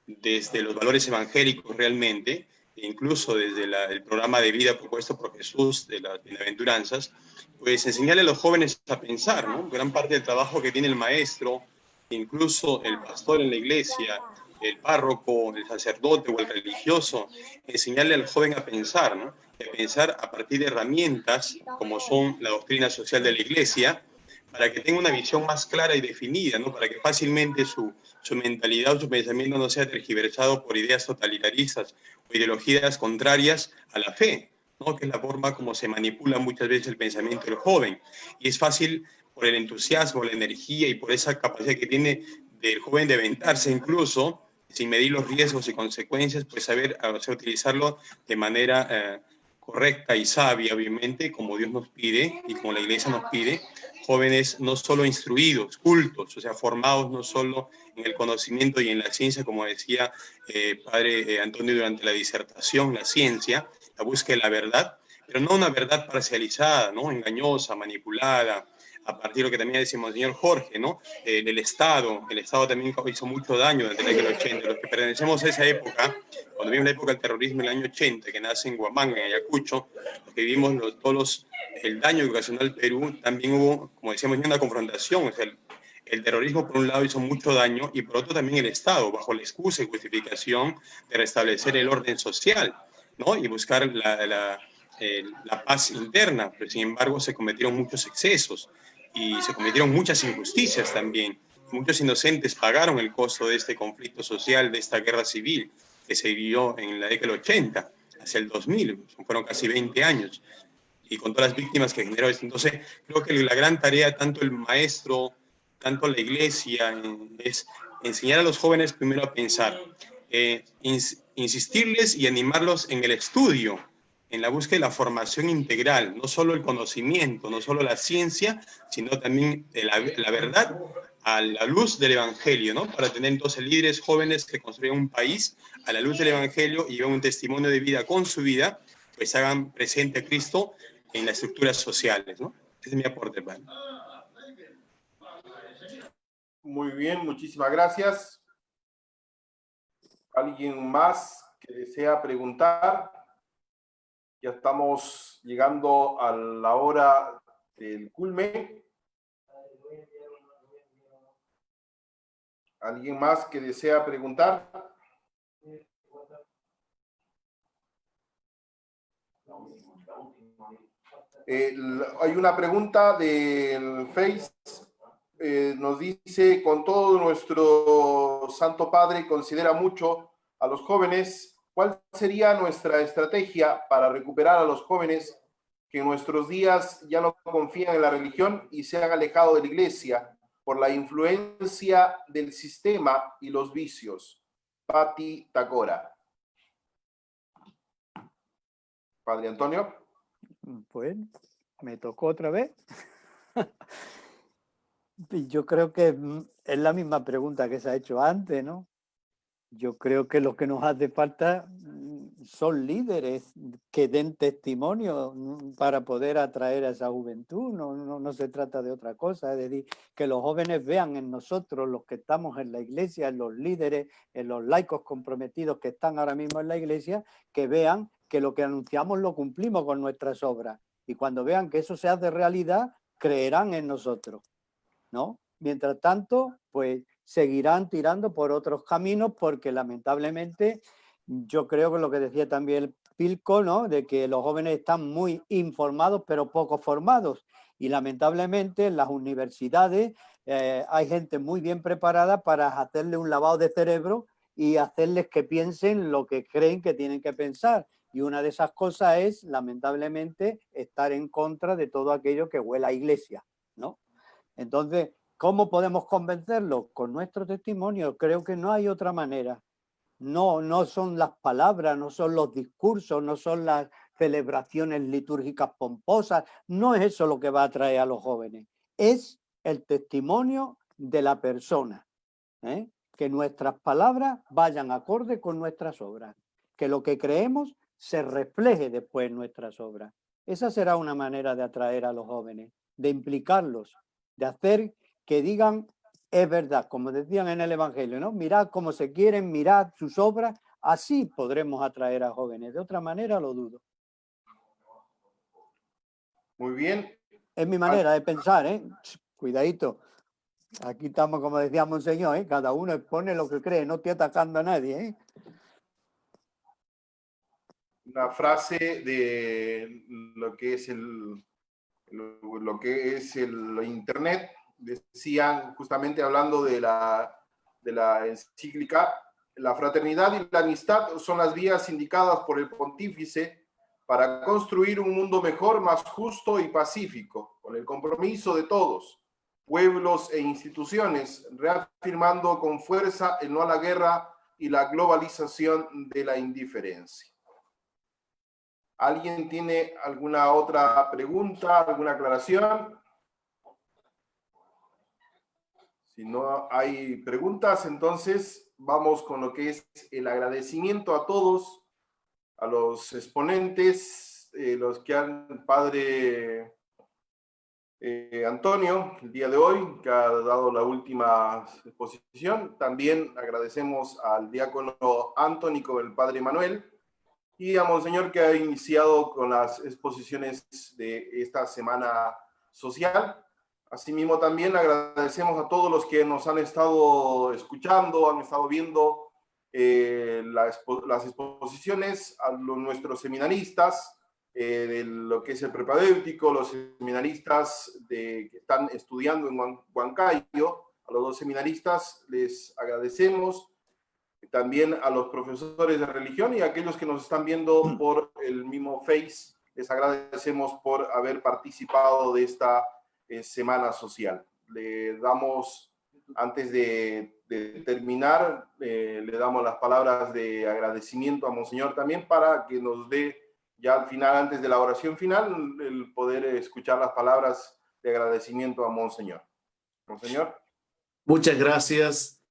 desde los valores evangélicos realmente, incluso desde el programa de vida propuesto por Jesús de las bienaventuranzas, pues enseñarle a los jóvenes a pensar, ¿no? Gran parte del trabajo que tiene el maestro, incluso el pastor en la iglesia, el párroco, el sacerdote o el religioso, enseñarle al joven a pensar, ¿no? A pensar a partir de herramientas como son la doctrina social de la iglesia, para que tenga una visión más clara y definida, ¿no? Para que fácilmente su mentalidad o su pensamiento no sea tergiversado por ideas totalitaristas o ideologías contrarias a la fe, ¿no? Que es la forma como se manipula muchas veces el pensamiento del joven. Y es fácil por el entusiasmo, la energía y por esa capacidad que tiene del joven de aventarse incluso, sin medir los riesgos y consecuencias, pues saber utilizarlo de manera correcta y sabia, obviamente, como Dios nos pide y como la Iglesia nos pide. Jóvenes no solo instruidos, cultos, o sea, formados no solo en el conocimiento y en la ciencia, como decía Padre Antonio durante la disertación, la ciencia, la búsqueda de la verdad, pero no una verdad parcializada, ¿no? Engañosa, manipulada, a partir de lo que también decimos el señor Jorge, ¿no? El Estado también hizo mucho daño desde la década del 80. Los que pertenecemos a esa época, cuando vimos la época del terrorismo en el año 80, que nace en Huamanga, en Ayacucho, los que vivimos el daño que ocasionó al Perú, también hubo, como decíamos, una confrontación. O sea, el terrorismo por un lado hizo mucho daño y por otro también el Estado, bajo la excusa y justificación de restablecer el orden social, ¿no? Y buscar la paz interna, pero sin embargo se cometieron muchos excesos y se cometieron muchas injusticias también. Muchos inocentes pagaron el costo de este conflicto social, de esta guerra civil que se vivió en la década del 80, hacia el 2000, fueron casi 20 años, y con todas las víctimas que generó esto. Entonces, creo que la gran tarea, tanto el maestro, tanto la iglesia, es enseñar a los jóvenes primero a pensar, insistirles y animarlos en el estudio, en la búsqueda de la formación integral, no solo el conocimiento, no solo la ciencia, sino también la verdad a la luz del Evangelio, ¿no? Para tener entonces líderes jóvenes que construyan un país a la luz del Evangelio y lleven un testimonio de vida con su vida, pues hagan presente a Cristo en las estructuras sociales, ¿no? Ese es mi aporte, padre. Muy bien, muchísimas gracias. ¿Alguien más que desea preguntar? Ya estamos llegando a la hora del culmen. ¿Alguien más que desea preguntar? Hay una pregunta del Face. Nos dice, con todo nuestro Santo Padre considera mucho a los jóvenes. ¿Cuál sería nuestra estrategia para recuperar a los jóvenes que en nuestros días ya no confían en la religión y se han alejado de la iglesia por la influencia del sistema y los vicios? Pati Tacora. Padre Antonio. Bueno, me tocó otra vez. Yo creo que es la misma pregunta que se ha hecho antes, ¿no? Yo creo que lo que nos hace falta son líderes que den testimonio para poder atraer a esa juventud. No se trata de otra cosa, es decir, que los jóvenes vean en nosotros, los que estamos en la iglesia, en los líderes, en los laicos comprometidos que están ahora mismo en la iglesia, que vean que lo que anunciamos lo cumplimos con nuestras obras. Y cuando vean que eso se hace realidad, creerán en nosotros, ¿no? Mientras tanto, pues seguirán tirando por otros caminos porque lamentablemente yo creo que lo que decía también el Pilco, ¿no? De que los jóvenes están muy informados pero poco formados y lamentablemente en las universidades hay gente muy bien preparada para hacerle un lavado de cerebro y hacerles que piensen lo que creen que tienen que pensar. Y una de esas cosas es, lamentablemente, estar en contra de todo aquello que huela a iglesia, ¿no? Entonces, ¿cómo podemos convencerlos? Con nuestro testimonio. Creo que no hay otra manera. No son las palabras, no son los discursos, no son las celebraciones litúrgicas pomposas. No es eso lo que va a atraer a los jóvenes. Es el testimonio de la persona. Que nuestras palabras vayan acorde con nuestras obras. Que lo que creemos se refleje después en nuestras obras. Esa será una manera de atraer a los jóvenes, de implicarlos, de hacer que digan, es verdad, como decían en el Evangelio, ¿no? Mirad cómo se quieren, mirad sus obras, así podremos atraer a jóvenes. De otra manera lo dudo. Muy bien. Es mi manera de pensar, ¿eh? Cuidadito. Aquí estamos, como decía Monseñor, ¿eh? Cada uno expone lo que cree, no estoy atacando a nadie, ¿eh? Una frase de lo que es el Internet. Decían, justamente hablando de la encíclica, la fraternidad y la amistad son las vías indicadas por el pontífice para construir un mundo mejor, más justo y pacífico, con el compromiso de todos, pueblos e instituciones, reafirmando con fuerza el no a la guerra y la globalización de la indiferencia. ¿Alguien tiene alguna otra pregunta, alguna aclaración? Si no hay preguntas, entonces vamos con lo que es el agradecimiento a todos, a los exponentes, los que han, Padre Antonio, el día de hoy, que ha dado la última exposición. También agradecemos al diácono Anthony con el Padre Manuel y a Monseñor, que ha iniciado con las exposiciones de esta semana social. Asimismo, también agradecemos a todos los que nos han estado escuchando, han estado viendo las exposiciones, a nuestros seminaristas, de lo que es el preparatéutico, los seminaristas que están estudiando en Huancayo. A los dos seminaristas les agradecemos, también a los profesores de religión y a aquellos que nos están viendo por el mismo Face, les agradecemos por haber participado de esta semana social. Le damos, antes de terminar, le damos las palabras de agradecimiento a Monseñor también, para que nos dé ya al final, antes de la oración final, el poder escuchar las palabras de agradecimiento a Monseñor. Monseñor. Muchas gracias.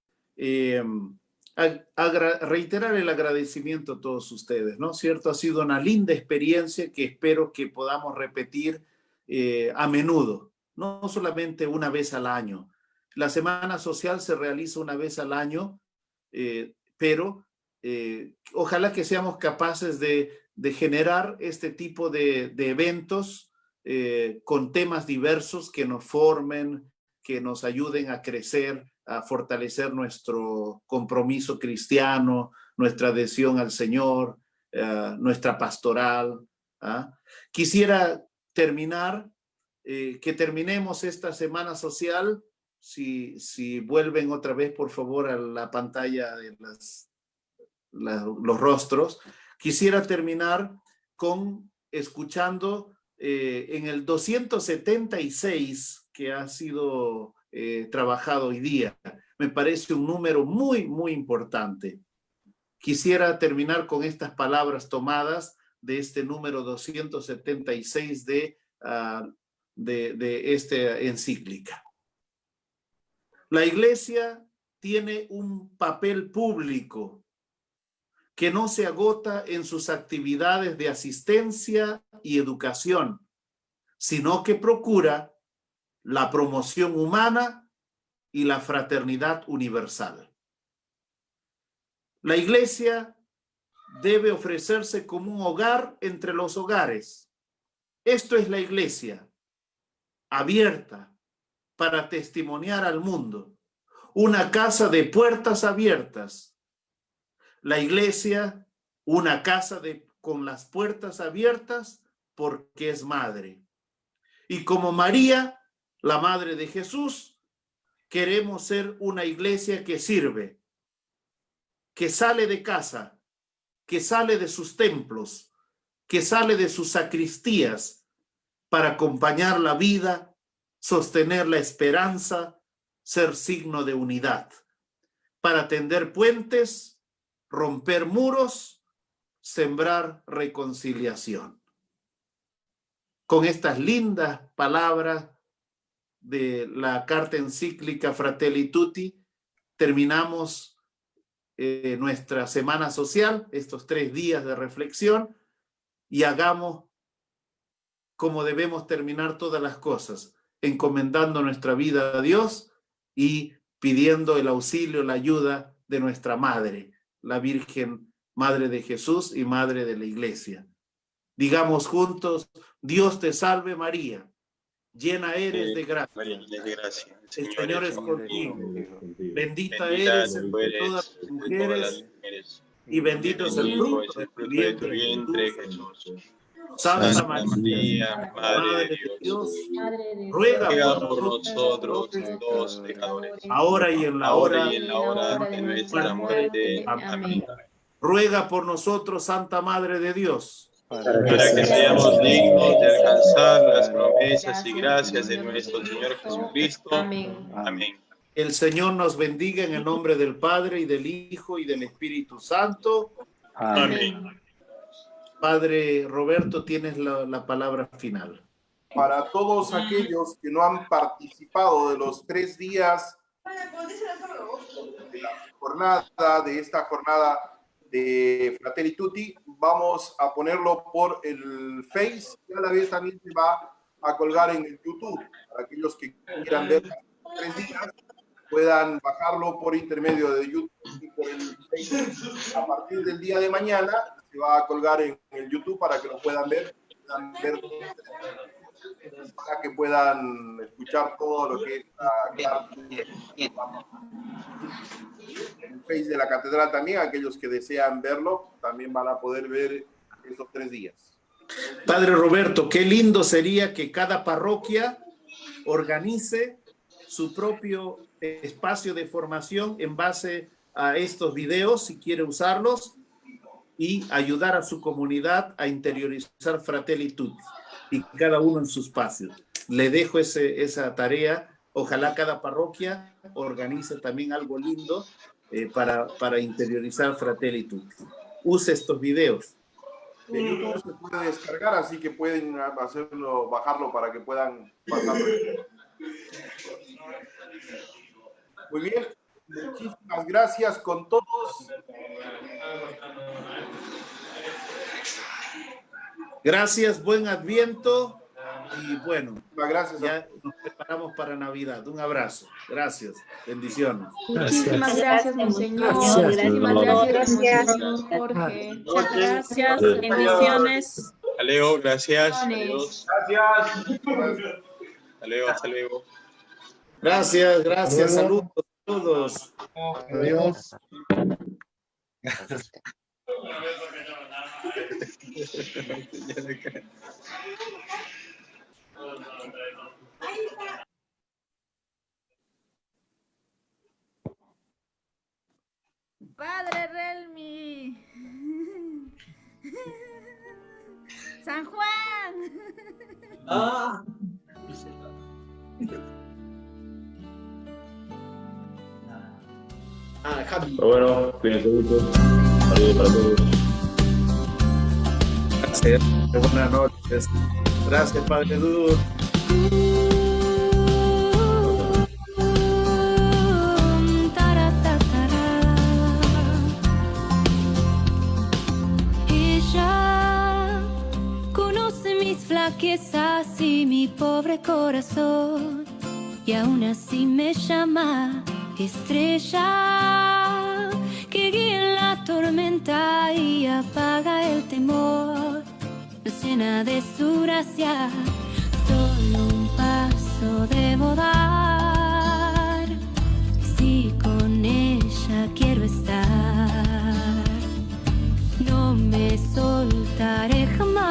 Reiterar el agradecimiento a todos ustedes, ¿no es cierto? Ha sido una linda experiencia que espero que podamos repetir a menudo, no solamente una vez al año. La Semana Social se realiza una vez al año, pero ojalá que seamos capaces de generar este tipo de eventos con temas diversos que nos formen, que nos ayuden a crecer, a fortalecer nuestro compromiso cristiano, nuestra adhesión al Señor, nuestra pastoral. Quisiera terminar, que terminemos esta semana social. Si vuelven otra vez, por favor, a la pantalla de los rostros. Quisiera terminar con escuchando en el 276 que ha sido trabajado hoy día. Me parece un número muy, muy importante. Quisiera terminar con estas palabras tomadas de este número 276 de esta encíclica. La Iglesia tiene un papel público que no se agota en sus actividades de asistencia y educación, sino que procura la promoción humana y la fraternidad universal. La Iglesia debe ofrecerse como un hogar entre los hogares. Esto es la Iglesia, abierta para testimoniar al mundo, una casa de puertas abiertas. La Iglesia, una casa con las puertas abiertas porque es madre. Y como María, la madre de Jesús, queremos ser una iglesia que sirve, que sale de casa, que sale de sus templos, que sale de sus sacristías para acompañar la vida, sostener la esperanza, ser signo de unidad, para tender puentes, romper muros, sembrar reconciliación. Con estas lindas palabras de la carta encíclica Fratelli Tutti, terminamos nuestra semana social, estos 3 días de reflexión, y hagamos como debemos terminar todas las cosas, encomendando nuestra vida a Dios y pidiendo el auxilio, la ayuda de nuestra Madre, la Virgen, Madre de Jesús y Madre de la Iglesia. Digamos juntos: Dios te salve María, llena eres de gracia. El Señor es contigo. Bendita eres entre todas las mujeres y bendito es el fruto de tu vientre, Jesús. Santa María, Madre de Dios, ruega por nosotros los pecadores, ahora y en la hora de nuestra muerte. Amén. Ruega por nosotros, Santa Madre de Dios. para que seamos dignos de alcanzar las promesas y gracias de nuestro Señor Jesucristo. Amén. Amén. El Señor nos bendiga en el nombre del Padre, y del Hijo, y del Espíritu Santo. Amén. Padre Roberto, tienes la palabra final. Para todos aquellos que no han participado de los 3 días de la jornada, de esta jornada de Fratelli Tutti, vamos a ponerlo por el Face y a la vez también se va a colgar en el YouTube. Para aquellos que quieran ver los 3 días, puedan bajarlo por intermedio de YouTube y por el Facebook. A partir del día de mañana se va a colgar en el YouTube para que lo puedan ver para que puedan escuchar todo lo que es el Face de la Catedral también. Aquellos que desean verlo también van a poder ver estos 3 días. Padre Roberto, qué lindo sería que cada parroquia organice su propio espacio de formación en base a estos videos, si quiere usarlos, y ayudar a su comunidad a interiorizar Fratelli Tutti, y cada uno en su espacio. Le dejo esa tarea. Ojalá cada parroquia organice también algo lindo para interiorizar Fratelli Tutti. Use estos videos. De YouTube se puede descargar, así que pueden hacerlo, bajarlo para que puedan pasarlo. Muy bien, muchísimas gracias con todos. Gracias, buen Adviento y bueno, gracias. Ya nos preparamos para Navidad. Un abrazo. Gracias. Bendiciones. Muchísimas gracias, Monseñor. Muchísimas gracias, Monseñor Jorge. Muchas gracias. Bendiciones. Hasta luego, gracias. Gracias. Hasta luego, hasta luego. Gracias, gracias. Saludos a todos. Adiós. Padre Relmi. San Juan. Ah. Javi. Pero bueno, cuídense mucho. Saludos para todos. Gracias. Buenas noches. Gracias, Padre Dur. Ella conoce mis flaquezas y mi pobre corazón, y aún así me llama estrella que guía en la tormenta y apaga el temor. Nos llena de su gracia, solo un paso debo dar. Si con ella quiero estar, no me soltaré jamás.